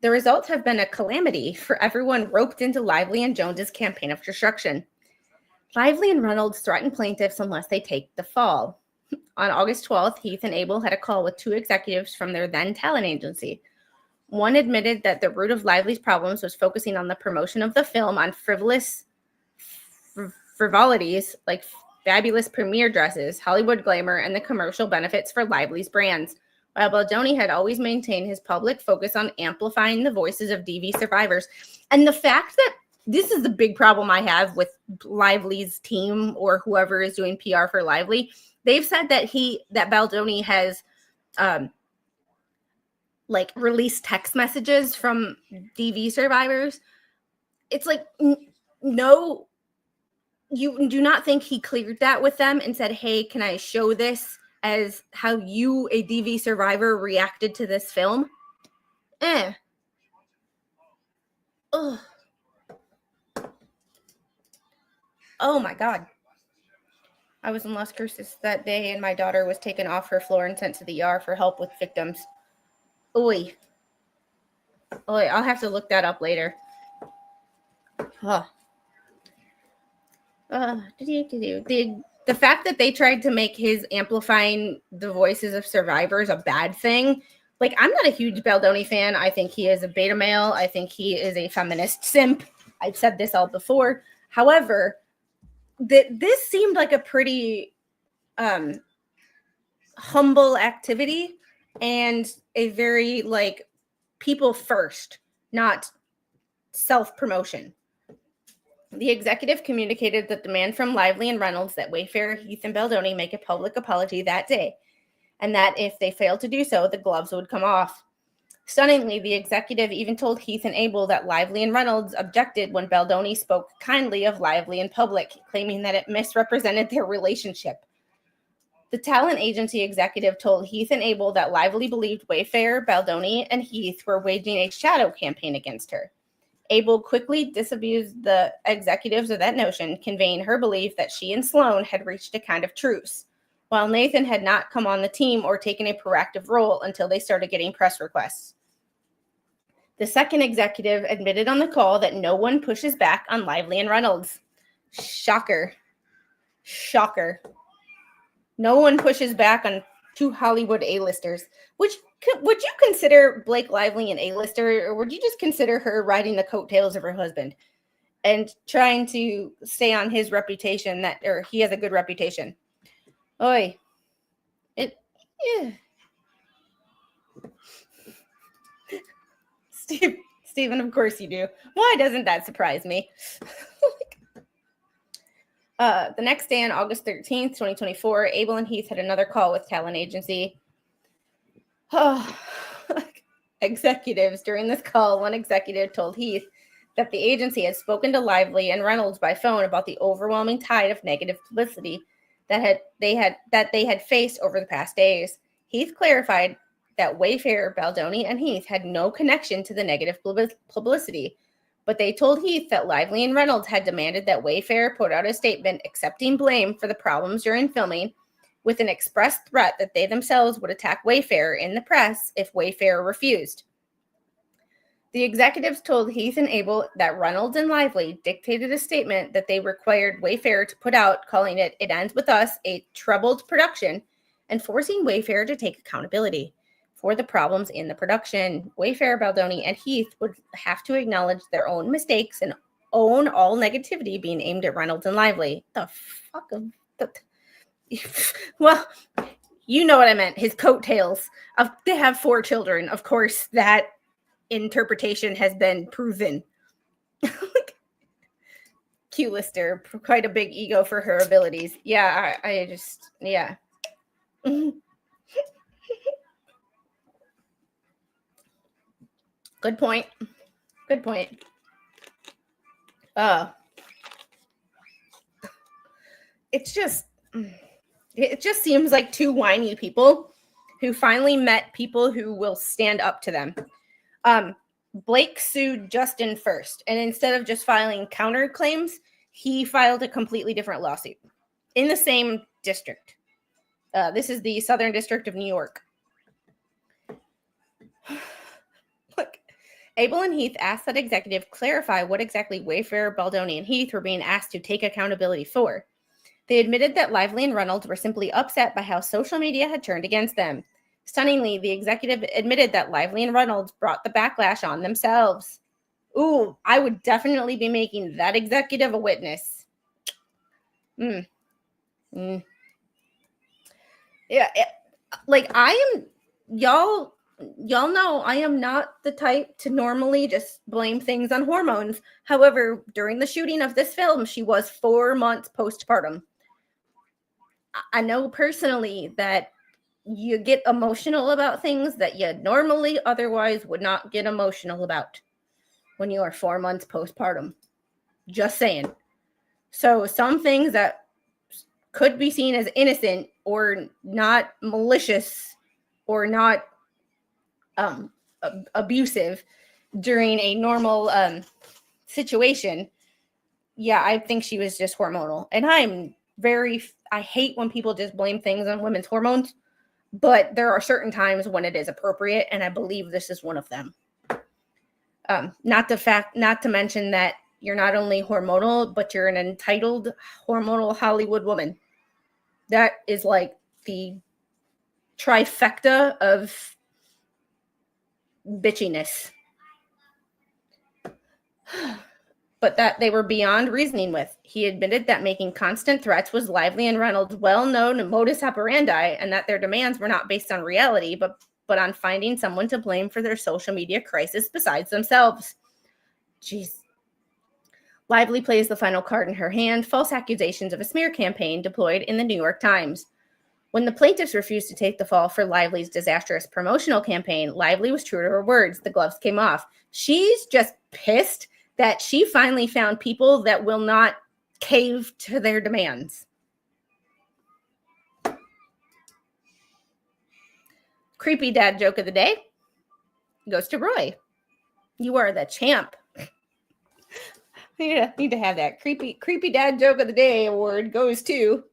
results have been a calamity for everyone roped into Lively and Jones's campaign of destruction. Lively and Reynolds threaten plaintiffs unless they take the fall. On August 12th, Heath and Abel had a call with two executives from their then talent agency. One admitted that the root of Lively's problems was focusing on the promotion of the film on frivolous frivolities like fabulous premiere dresses, Hollywood glamour, and the commercial benefits for Lively's brands, while Baldoni had always maintained his public focus on amplifying the voices of DV survivors. And the fact that this is the big problem I have with Lively's team or whoever is doing PR for Lively. They've said that Baldoni has released text messages from DV survivors. It's like, no, you do not think he cleared that with them and said, hey, can I show this as how you, a DV survivor, reacted to this film? Ugh. Oh my God. I was in Las Cruces that day and my daughter was taken off her floor and sent to the ER for help with victims. Oy. I'll have to look that up later. The fact that they tried to make his amplifying the voices of survivors a bad thing. Like, I'm not a huge Baldoni fan. I think he is a beta male. I think he is a feminist simp. I've said this all before. However, this seemed like a pretty humble activity and a very, like, people first, not self-promotion. The executive communicated the demand from Lively and Reynolds that Wayfarer, Heath, and Baldoni make a public apology that day, and that if they failed to do so, the gloves would come off. Stunningly, the executive even told Heath and Abel that Lively and Reynolds objected when Baldoni spoke kindly of Lively in public, claiming that it misrepresented their relationship. The talent agency executive told Heath and Abel that Lively believed Wayfarer, Baldoni, and Heath were waging a shadow campaign against her. Abel quickly disabused the executives of that notion, conveying her belief that she and Sloan had reached a kind of truce, while Nathan had not come on the team or taken a proactive role until they started getting press requests. The second executive admitted on the call that no one pushes back on Lively and Reynolds. Shocker. No one pushes back on two Hollywood A-listers. Would you consider Blake Lively an A-lister, or would you just consider her riding the coattails of her husband and trying to stay on his reputation or he has a good reputation? Oi. Yeah. Stephen, of course you do. Why doesn't that surprise me? The next day on August 13th, 2024, Abel and Heath had another call with talent agency executives. During this call, one executive told Heath that the agency had spoken to Lively and Reynolds by phone about the overwhelming tide of negative publicity that they had faced over the past days. Heath clarified that Wayfair, Baldoni, and Heath had no connection to the negative publicity, but they told Heath that Lively and Reynolds had demanded that Wayfair put out a statement accepting blame for the problems during filming, with an express threat that they themselves would attack Wayfair in the press if Wayfair refused. The executives told Heath and Abel that Reynolds and Lively dictated a statement that they required Wayfair to put out, calling it "It Ends With Us," a troubled production, and forcing Wayfair to take accountability for the problems in the production. Wayfair, Baldoni, and Heath would have to acknowledge their own mistakes and own all negativity being aimed at Reynolds and Lively. The fuck of the... Well, you know what I meant. His coattails. They have 4 children. Of course, that interpretation has been proven. Q-lister, quite a big ego for her abilities. Yeah, I just, yeah. Good point. Good point. It just seems like 2 whiny people who finally met people who will stand up to them. Blake sued Justin first, and instead of just filing counterclaims, he filed a completely different lawsuit in the same district. This is the Southern District of New York. Look, Abel and Heath asked that executive clarify what exactly Wayfair, Baldoni, and Heath were being asked to take accountability for. They admitted that Lively and Reynolds were simply upset by how social media had turned against them. Stunningly, the executive admitted that Lively and Reynolds brought the backlash on themselves. Ooh, I would definitely be making that executive a witness. Yeah, like I am, y'all know I am not the type to normally just blame things on hormones. However, during the shooting of this film, she was 4 months postpartum. I know personally that you get emotional about things that you normally otherwise would not get emotional about when you are 4 months postpartum. Just saying. So some things that could be seen as innocent or not malicious or not abusive during a normal situation. Yeah, I think she was just hormonal. And I hate when people just blame things on women's hormones, but there are certain times when it is appropriate, and I believe this is one of them. Not to mention that you're not only hormonal, but you're an entitled hormonal Hollywood woman. That is like the trifecta of bitchiness. But that they were beyond reasoning with. He admitted that making constant threats was Lively and Reynolds' well-known modus operandi, and that their demands were not based on reality, but on finding someone to blame for their social media crisis besides themselves. Jeez. Lively plays the final card in her hand, false accusations of a smear campaign deployed in the New York Times. When the plaintiffs refused to take the fall for Lively's disastrous promotional campaign, Lively was true to her words. The gloves came off. She's just pissed that she finally found people that will not cave to their demands. Creepy dad joke of the day goes to Roy. You are the champ. Need to have that. Creepy dad joke of the day award goes to...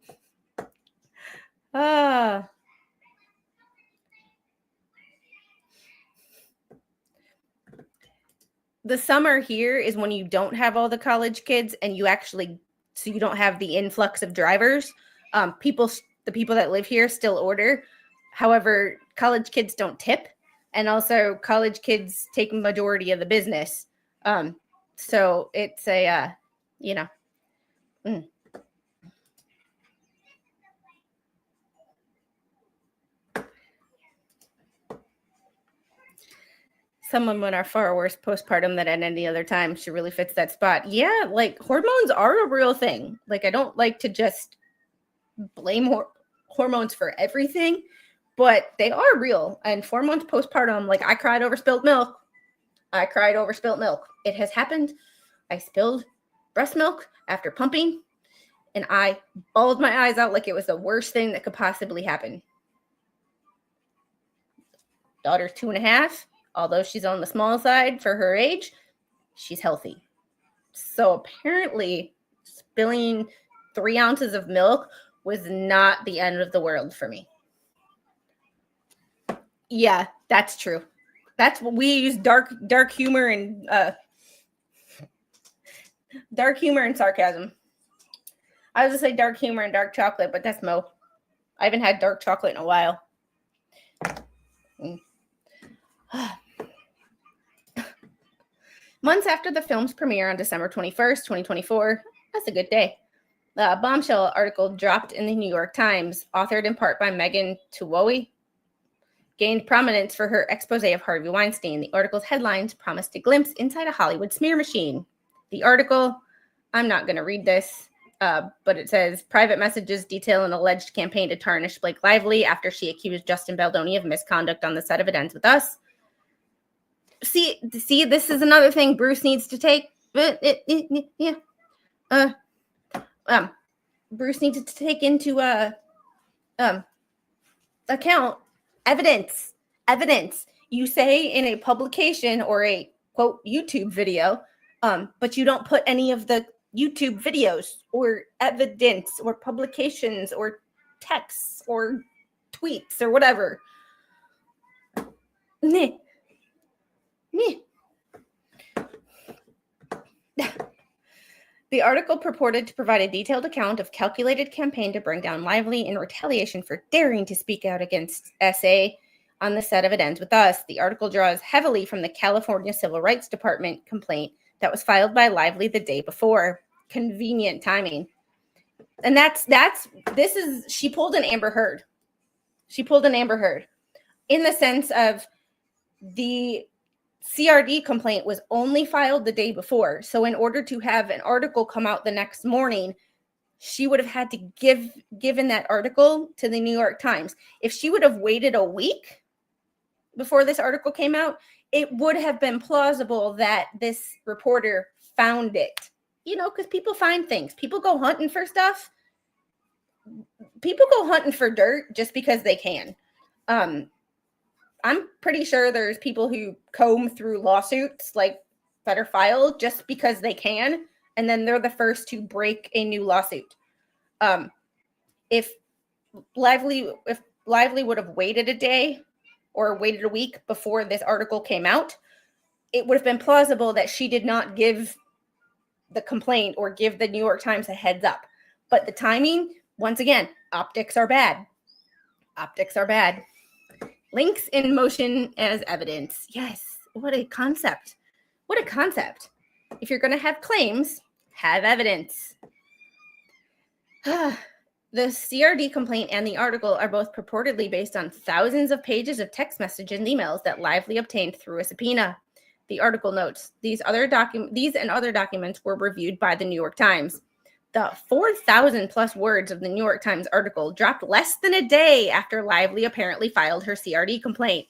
The summer here is when you don't have all the college kids and you don't have the influx of drivers. People the people that live here still order. However, college kids don't tip, and also college kids take a majority of the business. So it's a, you know. Some women are far worse postpartum than at any other time. She really fits that spot. Yeah, like hormones are a real thing. Like I don't like to just blame hormones for everything, but they are real. And 4 months postpartum, like I cried over spilt milk. It has happened. I spilled breast milk after pumping, and I bawled my eyes out like it was the worst thing that could possibly happen. Daughter's 2.5. Although she's on the small side for her age, she's healthy. So apparently spilling 3 ounces of milk was not the end of the world for me. Yeah, that's true. That's what we use dark humor and sarcasm. I was gonna say dark humor and dark chocolate, but that's Mo. I haven't had dark chocolate in a while. Months after the film's premiere on December 21st, 2024, that's a good day, a bombshell article dropped in the New York Times, authored in part by Megan Tuwowi, gained prominence for her expose of Harvey Weinstein. The article's headlines promised a glimpse inside a Hollywood smear machine. The article, I'm not going to read this, but it says, private messages detail an alleged campaign to tarnish Blake Lively after she accused Justin Baldoni of misconduct on the set of It Ends With Us. See, this is another thing Bruce needs to take. Bruce needs to take into account evidence. You say in a publication or a quote YouTube video, but you don't put any of the YouTube videos or evidence or publications or texts or tweets or whatever. The article purported to provide a detailed account of calculated campaign to bring down Lively in retaliation for daring to speak out against SA on the set of It Ends With Us. The article draws heavily from the California Civil Rights Department complaint that was filed by Lively the day before. Convenient timing. And she pulled an Amber Heard. In the sense of the CRD complaint was only filed the day before. So in order to have an article come out the next morning, she would have had to given that article to the New York Times. If she would have waited a week before this article came out, it would have been plausible that this reporter found it. You know, because people find things. People go hunting for stuff. People go hunting for dirt just because they can. I'm pretty sure there's people who comb through lawsuits like that are filed just because they can, and then they're the first to break a new lawsuit. If Lively would have waited a day or waited a week before this article came out, it would have been plausible that she did not give the complaint or give the New York Times a heads up. But the timing, once again, optics are bad. Links in motion as evidence. Yes. What a concept. If you're going to have claims, have evidence. The CRD complaint and the article are both purportedly based on thousands of pages of text messages and emails that Lively obtained through a subpoena. The article notes, these and other documents were reviewed by the New York Times. The 4,000 plus words of the New York Times article dropped less than a day after Lively apparently filed her CRD complaint.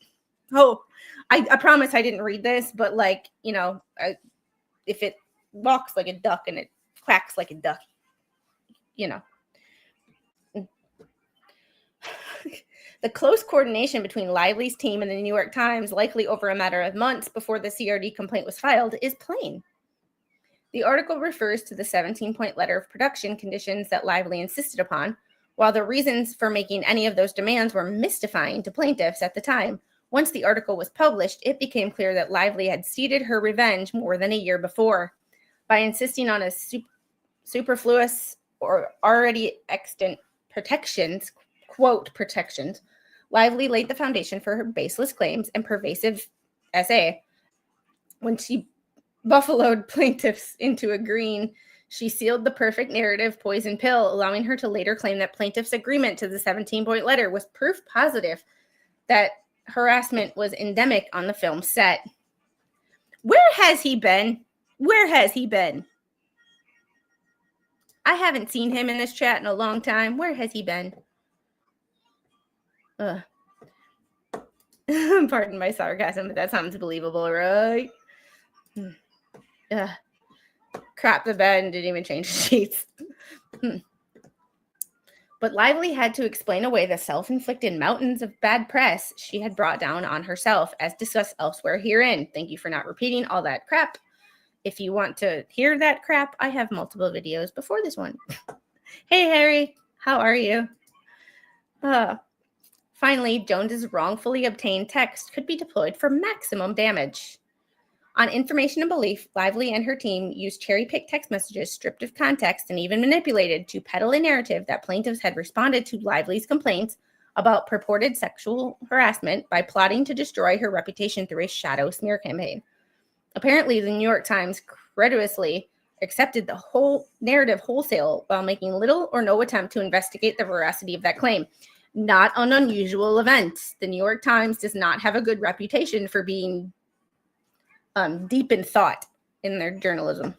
Oh, I promise I didn't read this, but if it walks like a duck and it quacks like a duck, The close coordination between Lively's team and the New York Times, likely over a matter of months before the CRD complaint was filed, is plain. The article refers to the 17-point letter of production conditions that Lively insisted upon, while the reasons for making any of those demands were mystifying to plaintiffs at the time. Once the article was published, it became clear that Lively had seeded her revenge more than a year before. By insisting on a superfluous or already extant protections, quote, protections, Lively laid the foundation for her baseless claims and pervasive essay. When she buffaloed plaintiffs into agreeing, she sealed the perfect narrative poison pill, allowing her to later claim that plaintiffs' agreement to the 17-point letter was proof positive that harassment was endemic on the film set. Where has he been? Where has he been? I haven't seen him in this chat in a long time. Where has he been? Pardon my sarcasm, but that sounds believable, right? Crap the bed and didn't even change the sheets. But Lively had to explain away the self-inflicted mountains of bad press she had brought down on herself, as discussed elsewhere herein. Thank you for not repeating all that crap. If you want to hear that crap, I have multiple videos before this one. Hey, Harry. How are you? Finally, Jones's wrongfully obtained text could be deployed for maximum damage. On information and belief, Lively and her team used cherry-picked text messages stripped of context and even manipulated to peddle a narrative that plaintiffs had responded to Lively's complaints about purported sexual harassment by plotting to destroy her reputation through a shadow smear campaign. Apparently, the New York Times credulously accepted the whole narrative wholesale while making little or no attempt to investigate the veracity of that claim. Not an unusual event. The New York Times does not have a good reputation for being deep in thought in their journalism.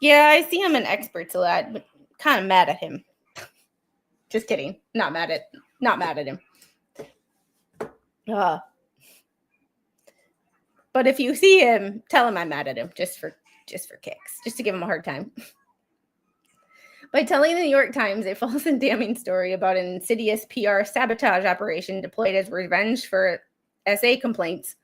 Yeah, I see him in Experts a lot, but kind of mad at him. Just kidding. Not mad at him. But if you see him, tell him I'm mad at him just for kicks, just to give him a hard time. By telling the New York Times a false and damning story about an insidious PR sabotage operation deployed as revenge for SA complaints,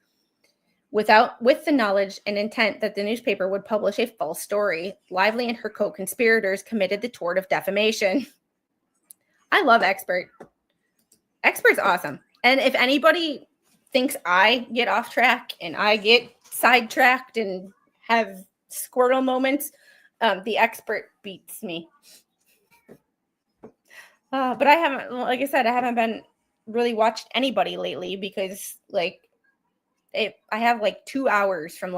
with the knowledge and intent that the newspaper would publish a false story, Lively and her co-conspirators committed the tort of defamation. I love Expert. Expert's awesome. And if anybody thinks I get off track and I get sidetracked and have squirrel moments, the Expert beats me. But I haven't, like I said, I haven't been really watched anybody lately because I have 2 hours from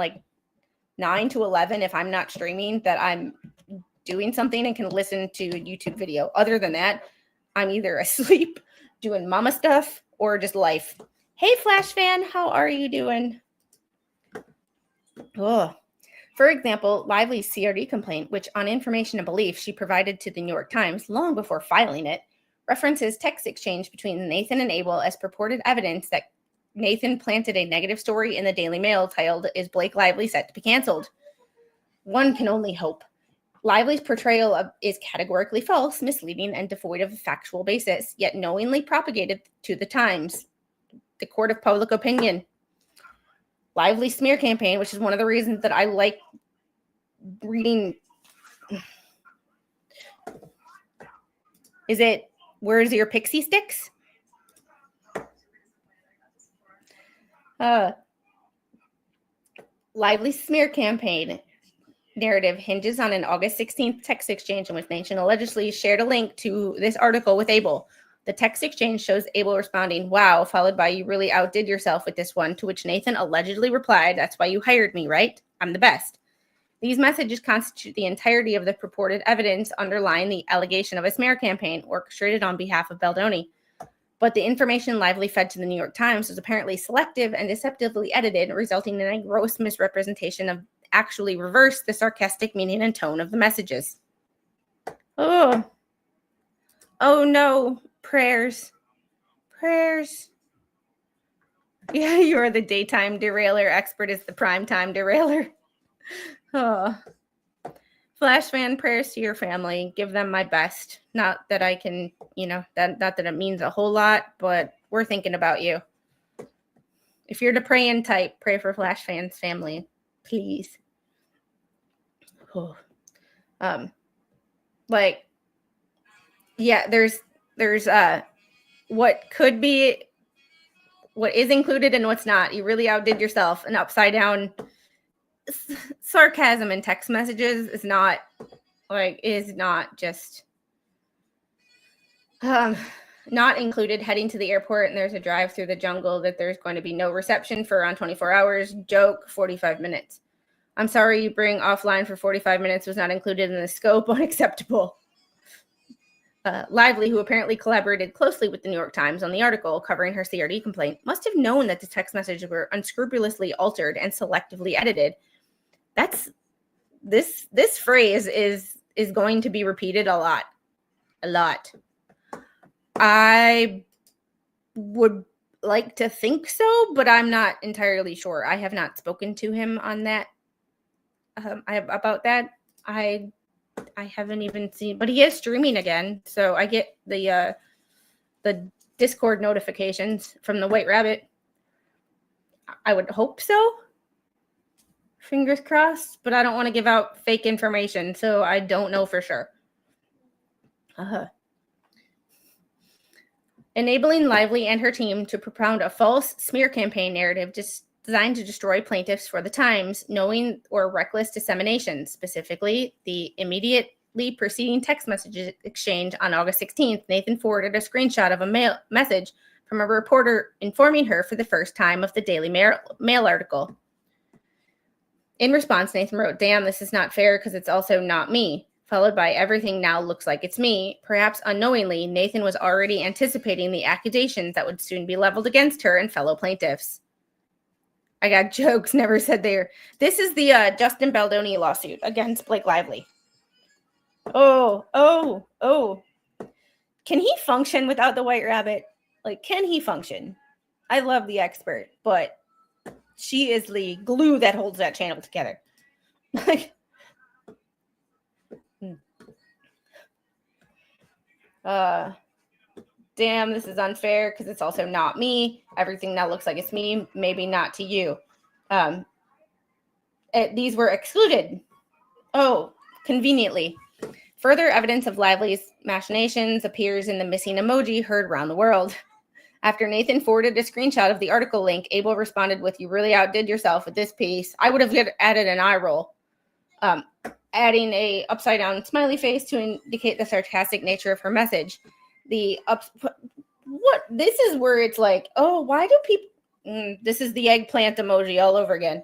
9 to 11 if I'm not streaming that I'm doing something and can listen to a YouTube video. Other than that, I'm either asleep, doing mama stuff, or just life. Hey, Flash fan, how are you doing? For example, Lively's CRD complaint, which on information and belief she provided to the New York Times long before filing it, references text exchange between Nathan and Abel as purported evidence that Nathan planted a negative story in the Daily Mail titled, "Is Blake Lively Set to Be Canceled?" One can only hope. Lively's portrayal is categorically false, misleading, and devoid of a factual basis, yet knowingly propagated to the Times, the court of public opinion. Lively's smear campaign, which is one of the reasons that I like reading. Is it, "Where's your pixie sticks?" Lively's smear campaign narrative hinges on an August 16th text exchange in which Nathan allegedly shared a link to this article with Abel. The text exchange shows Abel responding, "Wow," followed by, "You really outdid yourself with this one," to which Nathan allegedly replied, "That's why you hired me, right? I'm the best." These messages constitute the entirety of the purported evidence underlying the allegation of a smear campaign orchestrated on behalf of Baldoni. But the information Lively fed to the New York Times was apparently selective and deceptively edited, resulting in a gross misrepresentation of actually reverse the sarcastic meaning and tone of the messages. Oh no. Prayers. Yeah, you are the daytime derailer. Expert is the primetime derailer. Flash fan, prayers to your family. Give them my best. Not that I can, not that it means a whole lot, but we're thinking about you. If you're the praying type, pray for Flash fan's family, please. There's what could be, what is included and what's not. You really outdid yourself. An upside down sarcasm in text messages is not just Not included, heading to the airport and there's a drive through the jungle that there's going to be no reception for around 24 hours. Joke, 45 minutes. I'm sorry you bring offline for 45 minutes was not included in the scope. Unacceptable. Lively, who apparently collaborated closely with the New York Times on the article covering her CRD complaint, must have known that the text messages were unscrupulously altered and selectively edited. This phrase is going to be repeated a lot. I would like to think so, but I'm not entirely sure. I have not spoken to him on that. About that. I haven't even seen, but he is streaming again, so I get the Discord notifications from the White Rabbit. I would hope so. Fingers crossed, but I don't want to give out fake information, so I don't know for sure. Enabling Lively and her team to propound a false smear campaign narrative designed to destroy plaintiffs for the Times, knowing or reckless dissemination, specifically the immediately preceding text message exchange on August 16th. Nathan forwarded a screenshot of a message from a reporter informing her for the first time of the Daily Mail article. In response, Nathan wrote, "Damn, this is not fair because it's also not me," followed by "Everything now looks like it's me." Perhaps unknowingly, Nathan was already anticipating the accusations that would soon be leveled against her and fellow plaintiffs. I got jokes, never said there. This is the Justin Baldoni lawsuit against Blake Lively. Oh. Can he function without the White Rabbit? Like, can he function? I love the expert, but she is the glue that holds that channel together. Damn, this is unfair because it's also not me. Everything now looks like it's me, maybe not to you. These were excluded. Oh, conveniently. Further evidence of Lively's machinations appears in the missing emoji heard around the world. After Nathan forwarded a screenshot of the article link, Abel responded with, "You really outdid yourself with this piece." I would have added an eye roll. Adding a upside down smiley face to indicate the sarcastic nature of her message. This is where it's like, oh, why do people, this is the eggplant emoji all over again.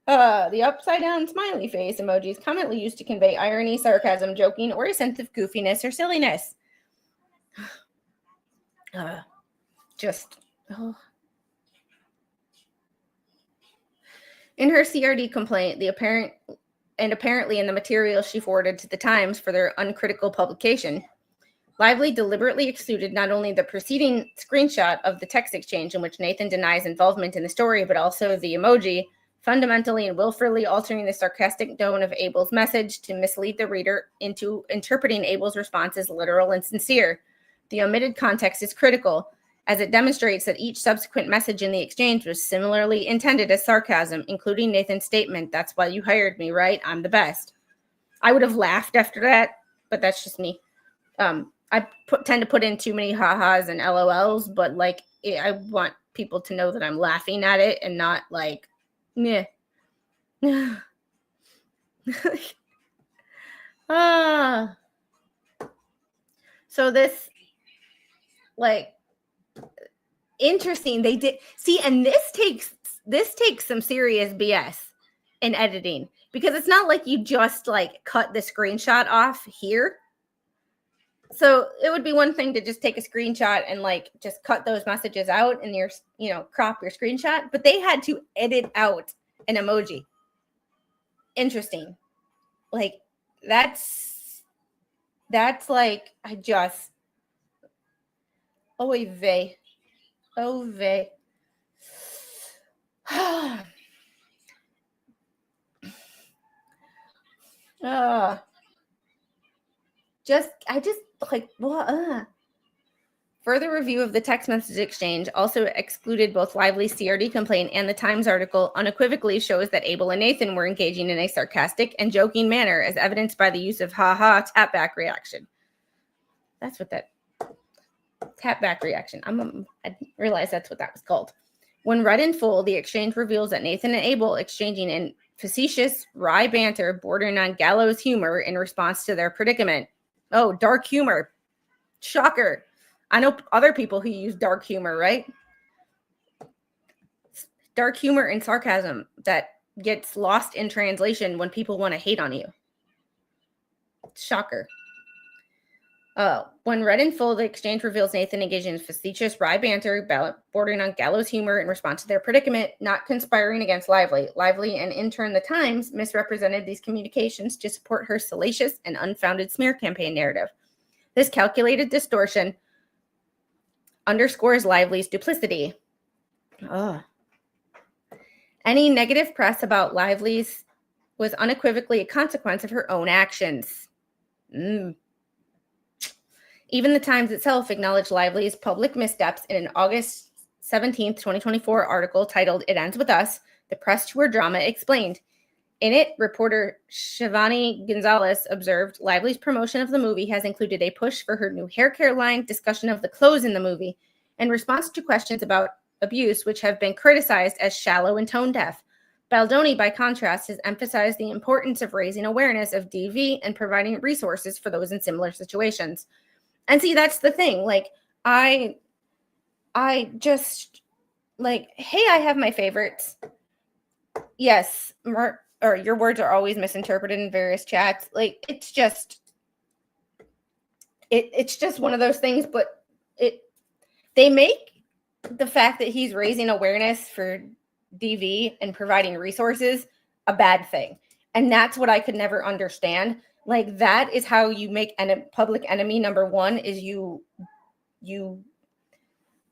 The upside down smiley face emoji is commonly used to convey irony, sarcasm, joking, or a sense of goofiness or silliness. In her CRD complaint, apparently in the materials she forwarded to the Times for their uncritical publication, Lively deliberately excluded not only the preceding screenshot of the text exchange in which Nathan denies involvement in the story, but also the emoji, fundamentally and willfully altering the sarcastic tone of Abel's message to mislead the reader into interpreting Abel's response as literal and sincere. The omitted context is critical, as it demonstrates that each subsequent message in the exchange was similarly intended as sarcasm, including Nathan's statement, "That's why you hired me, right? I'm the best." I would have laughed after that, but that's just me. I tend to put in too many ha-has and LOLs, but like I want people to know that I'm laughing at it and not like, meh. So this, like, interesting. They did see, and this takes some serious BS in editing, because it's not like you just like cut the screenshot off here. So it would be one thing to just take a screenshot and like just cut those messages out and crop your screenshot, but they had to edit out an emoji. Interesting. Like that's like, oy vey. Oh vey. I just like, what? Further review of the text message exchange also excluded both Lively's CRD complaint and the Times article unequivocally shows that Abel and Nathan were engaging in a sarcastic and joking manner, as evidenced by the use of ha-ha tap-back reaction. That's what that tap-back reaction. I didn't realize that's what that was called. When read in full, the exchange reveals that Nathan and Abel exchanging in facetious, wry banter bordering on gallows humor in response to their predicament. Oh, dark humor. Shocker. I know other people who use dark humor, right? Dark humor and sarcasm that gets lost in translation when people want to hate on you. Shocker. When read in full, the exchange reveals Nathan engaged in facetious wry banter, bordering on gallows humor in response to their predicament, not conspiring against Lively. Lively and in turn the Times misrepresented these communications to support her salacious and unfounded smear campaign narrative. This calculated distortion underscores Lively's duplicity. Any negative press about Lively's was unequivocally a consequence of her own actions. Even the Times itself acknowledged Lively's public missteps in an August 17th, 2024 article titled "It Ends With Us, the Press Tour Drama Explained." In it, reporter Shivani Gonzalez observed Lively's promotion of the movie has included a push for her new hair care line, discussion of the clothes in the movie, and response to questions about abuse, which have been criticized as shallow and tone deaf. Baldoni, by contrast, has emphasized the importance of raising awareness of DV and providing resources for those in similar situations. And see, that's the thing. Like, I just, like, hey, I have my favorites. Yes, or your words are always misinterpreted in various chats. Like, it's just one of those things, but they make the fact that he's raising awareness for DV and providing resources a bad thing. And that's what I could never understand. Like, that is how you make public enemy number one, is you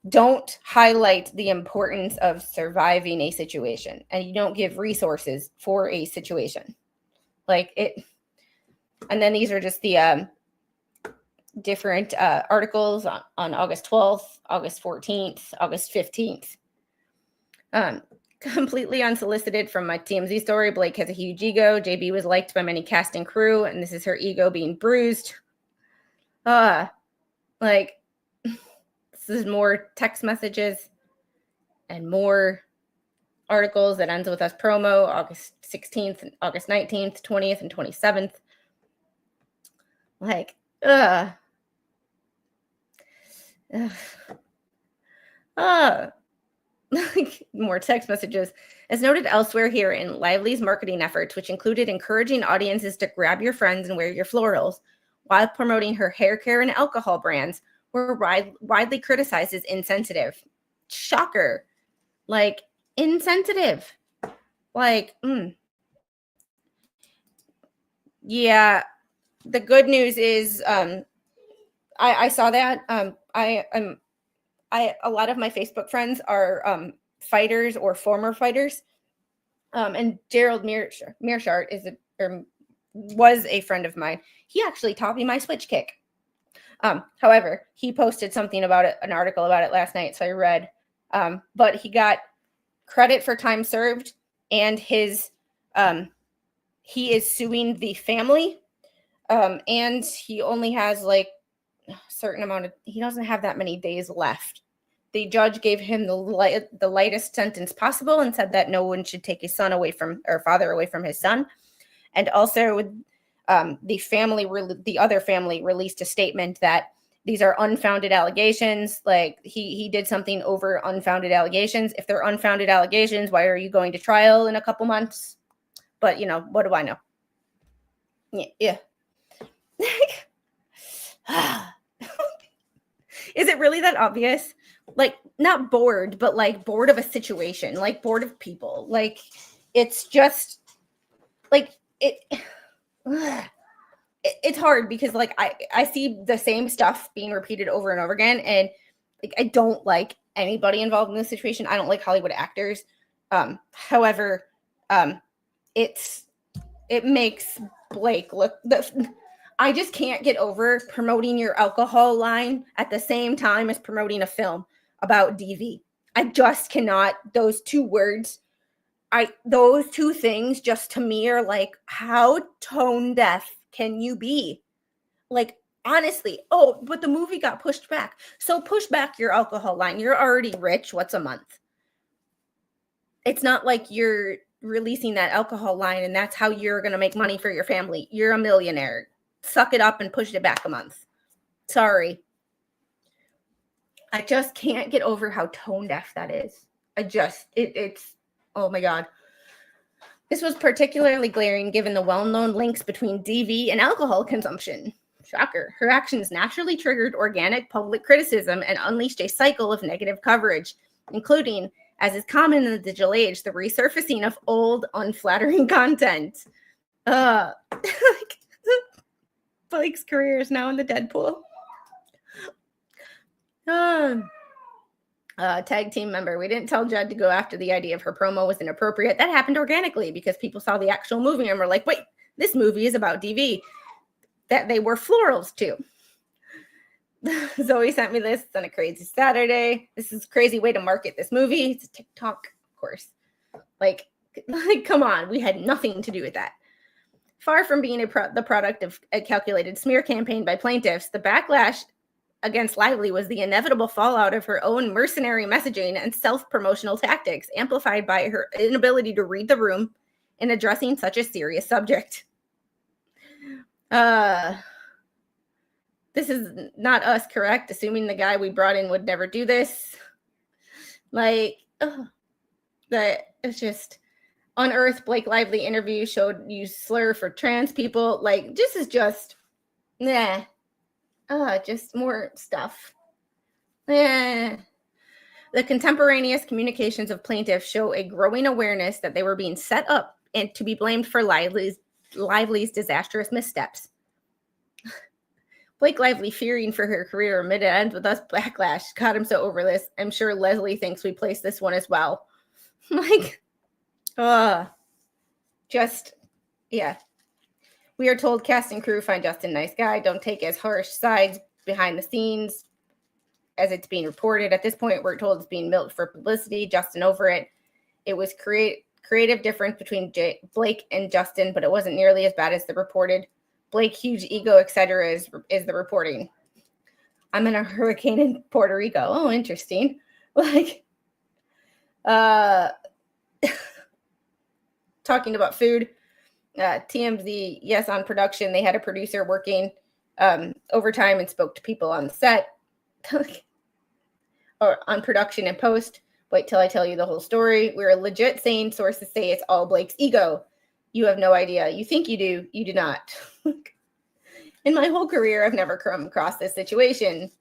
don't highlight the importance of surviving a situation, and you don't give resources for a situation. Like it. And then these are just the different articles on August 12th, August 14th, August 15th. Completely unsolicited from my TMZ story, Blake has a huge ego. JB was liked by many cast and crew, and this is her ego being bruised. Like, this is more text messages and more articles that ends with us promo, August 16th, August 19th, 20th, and 27th. Like, more text messages. As noted elsewhere here in Lively's marketing efforts, which included encouraging audiences to grab your friends and wear your florals, while promoting her hair care and alcohol brands, were widely criticized as insensitive. Shocker. Like, insensitive. Like, yeah. The good news is, I saw that. A lot of my Facebook friends are fighters or former fighters. And Gerald Mearshart was a friend of mine. He actually taught me my switch kick. However, he posted something about it, an article about it last night, so I read. But he got credit for time served, and his he is suing the family, and he only has like a certain amount of. He doesn't have that many days left. The judge gave him the lightest sentence possible and said that no one should take his son away from, or father away from his son. And also, the other family released a statement that these are unfounded allegations. Like, he did something over unfounded allegations. If they're unfounded allegations, why are you going to trial in a couple months? But, what do I know? Yeah. Is it really that obvious? Like, not bored, but like bored of a situation, like bored of people. Like, it's just like it's hard because like I see the same stuff being repeated over and over again, and like I don't like anybody involved in this situation. I don't like Hollywood actors. However, it makes Blake look I just can't get over promoting your alcohol line at the same time as promoting a film about DV. I just cannot. Those two words, those two things just to me are like, how tone deaf can you be? Like, honestly, but the movie got pushed back. So push back your alcohol line. You're already rich. What's a month? It's not like you're releasing that alcohol line and that's how you're going to make money for your family. You're a millionaire. suck it up and pushed it back a month. Sorry. I just can't get over how tone deaf that is. It's, oh my God. This was particularly glaring given the well-known links between DV and alcohol consumption. Shocker. Her actions naturally triggered organic public criticism and unleashed a cycle of negative coverage, including, as is common in the digital age, the resurfacing of old, unflattering content. Blake's career is now in the Deadpool. Tag team member. We didn't tell Judd to go after the idea of her promo was inappropriate. That happened organically because people saw the actual movie and were like, wait, this movie is about DV. That they were florals too. Zoe sent me this on a crazy Saturday. This is a crazy way to market this movie. It's a TikTok, of course. Like come on. We had nothing to do with that. Far from being the product of a calculated smear campaign by plaintiffs, the backlash against Lively was the inevitable fallout of her own mercenary messaging and self-promotional tactics, amplified by her inability to read the room in addressing such a serious subject. This is not us, correct? Assuming the guy we brought in would never do this. That it's just unearthed Blake Lively interview showed you slur for trans people. This is just, just more stuff. The contemporaneous communications of plaintiffs show a growing awareness that they were being set up and to be blamed for Lively's disastrous missteps. Blake Lively, fearing for her career amid it ends with us backlash. God, I'm so over this. I'm sure Leslie thinks we placed this one as well. We are told cast and crew find Justin nice guy. Don't take as harsh sides behind the scenes as it's being reported. At this point, we're told it's being milked for publicity. Justin over it. It was creative difference between Blake and Justin, but it wasn't nearly as bad as the reported. Blake, huge ego, etc. is the reporting. I'm in a hurricane in Puerto Rico. Oh, interesting. Talking about food. TMZ, yes, on production, they had a producer working overtime and spoke to people on the set or on production and post. Wait till I tell you the whole story. We're legit saying sources say it's all Blake's ego. You have no idea. You think you do. You do not. In my whole career, I've never come across this situation.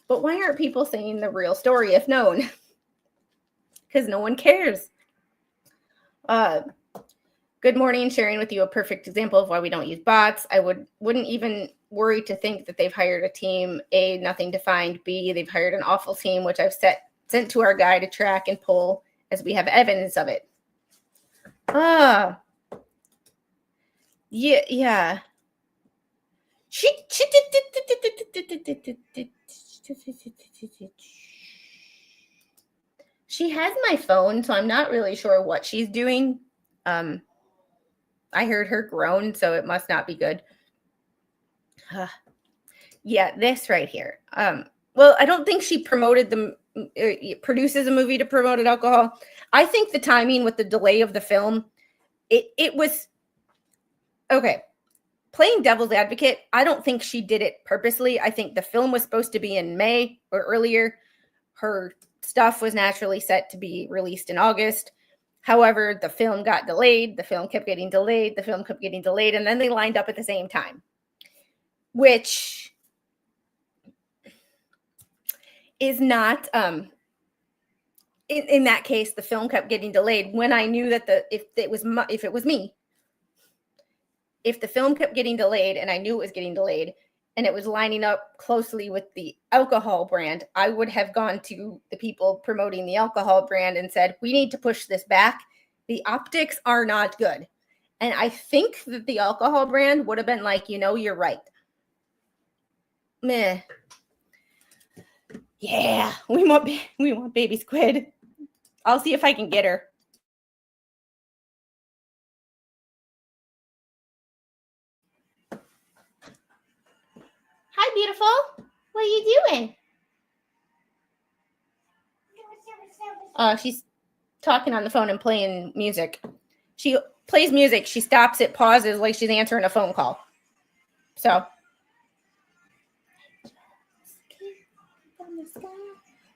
But why aren't people saying the real story if known? Because no one cares. Good morning, sharing with you a perfect example of why we don't use bots. I wouldn't even worry to think that they've hired a team. A, nothing to find. B, they've hired an awful team, which I've sent to our guy to track and pull as we have evidence of it. Yeah. She has my phone, so I'm not really sure what she's doing. I heard her groan, so it must not be good. Yeah, this right here. Well, I don't think she produces a movie to promote alcohol. I think the timing with the delay of the film, it was okay. Playing devil's advocate, I don't think she did it purposely. I think the film was supposed to be in May or earlier. Her stuff was naturally set to be released in August. However, the film got delayed. The film kept getting delayed. And then they lined up at the same time, which is not, in that case, the film kept getting delayed when I knew that if it was me, if the film kept getting delayed and I knew it was getting delayed and it was lining up closely with the alcohol brand, I would have gone to the people promoting the alcohol brand and said, we need to push this back. The optics are not good. And I think that the alcohol brand would have been like, you're right. Meh. Yeah, we want baby squid. I'll see if I can get her. Hi, beautiful. What are you doing? She's talking on the phone and playing music. She plays music. She stops it, pauses like she's answering a phone call. So,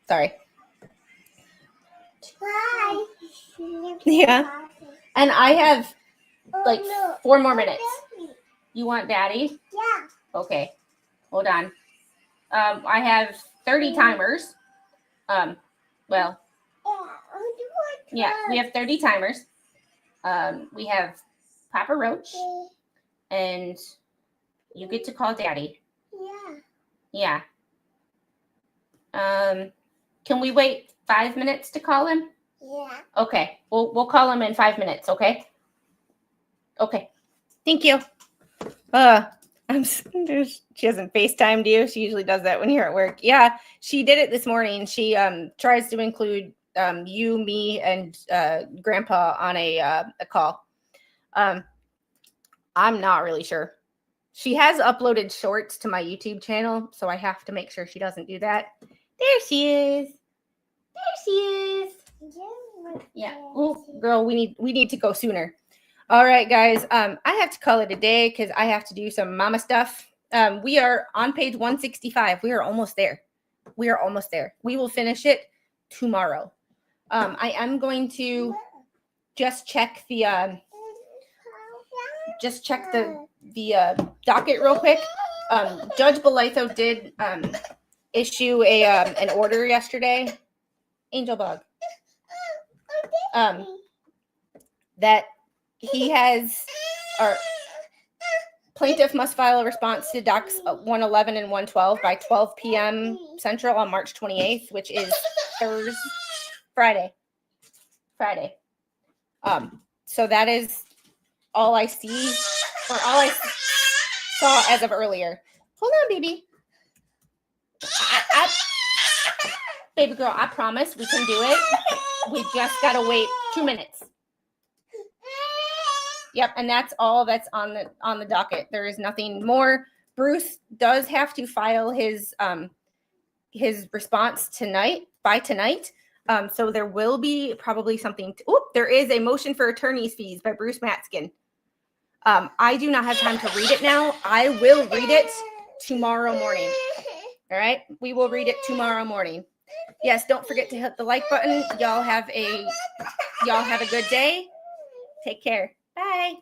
sorry. Yeah. And I have like 4 more minutes. You want daddy? Yeah. Okay. Hold on. I have 30 timers. Well, yeah, we have 30 timers. We have Papa Roach, and you get to call daddy. Yeah. Yeah. Can we wait 5 minutes to call him? Yeah. Okay. We'll call him in 5 minutes, okay? Okay. Thank you. She hasn't FaceTimed you. She usually does that when you're at work. Yeah, she did it this morning. She tries to include you, me, and Grandpa on a call. I'm not really sure. She has uploaded shorts to my YouTube channel, so I have to make sure she doesn't do that. There she is. There she is. Yeah. Oh, girl, we need to go sooner. All right, guys. I have to call it a day because I have to do some mama stuff. We are on page 165. We are almost there. We are almost there. We will finish it tomorrow. I am going to just check the docket real quick. Judge Belaytho did issue an order yesterday. Angel Bug. That he has, or plaintiff must file a response to docs 111 and 112 by 12 p.m. Central on March 28th, which is Friday. So that is all I see, or all I saw as of earlier. Hold on, baby. Baby girl, I promise we can do it. We just gotta wait 2 minutes. Yep, and that's all that's on the docket. There is nothing more. Bruce does have to file his response by tonight. So there will be probably something. There is a motion for attorney's fees by Bruce Matskin. I do not have time to read it now. I will read it tomorrow morning. All right, we will read it tomorrow morning. Yes, don't forget to hit the like button. Y'all have a good day. Take care. Bye.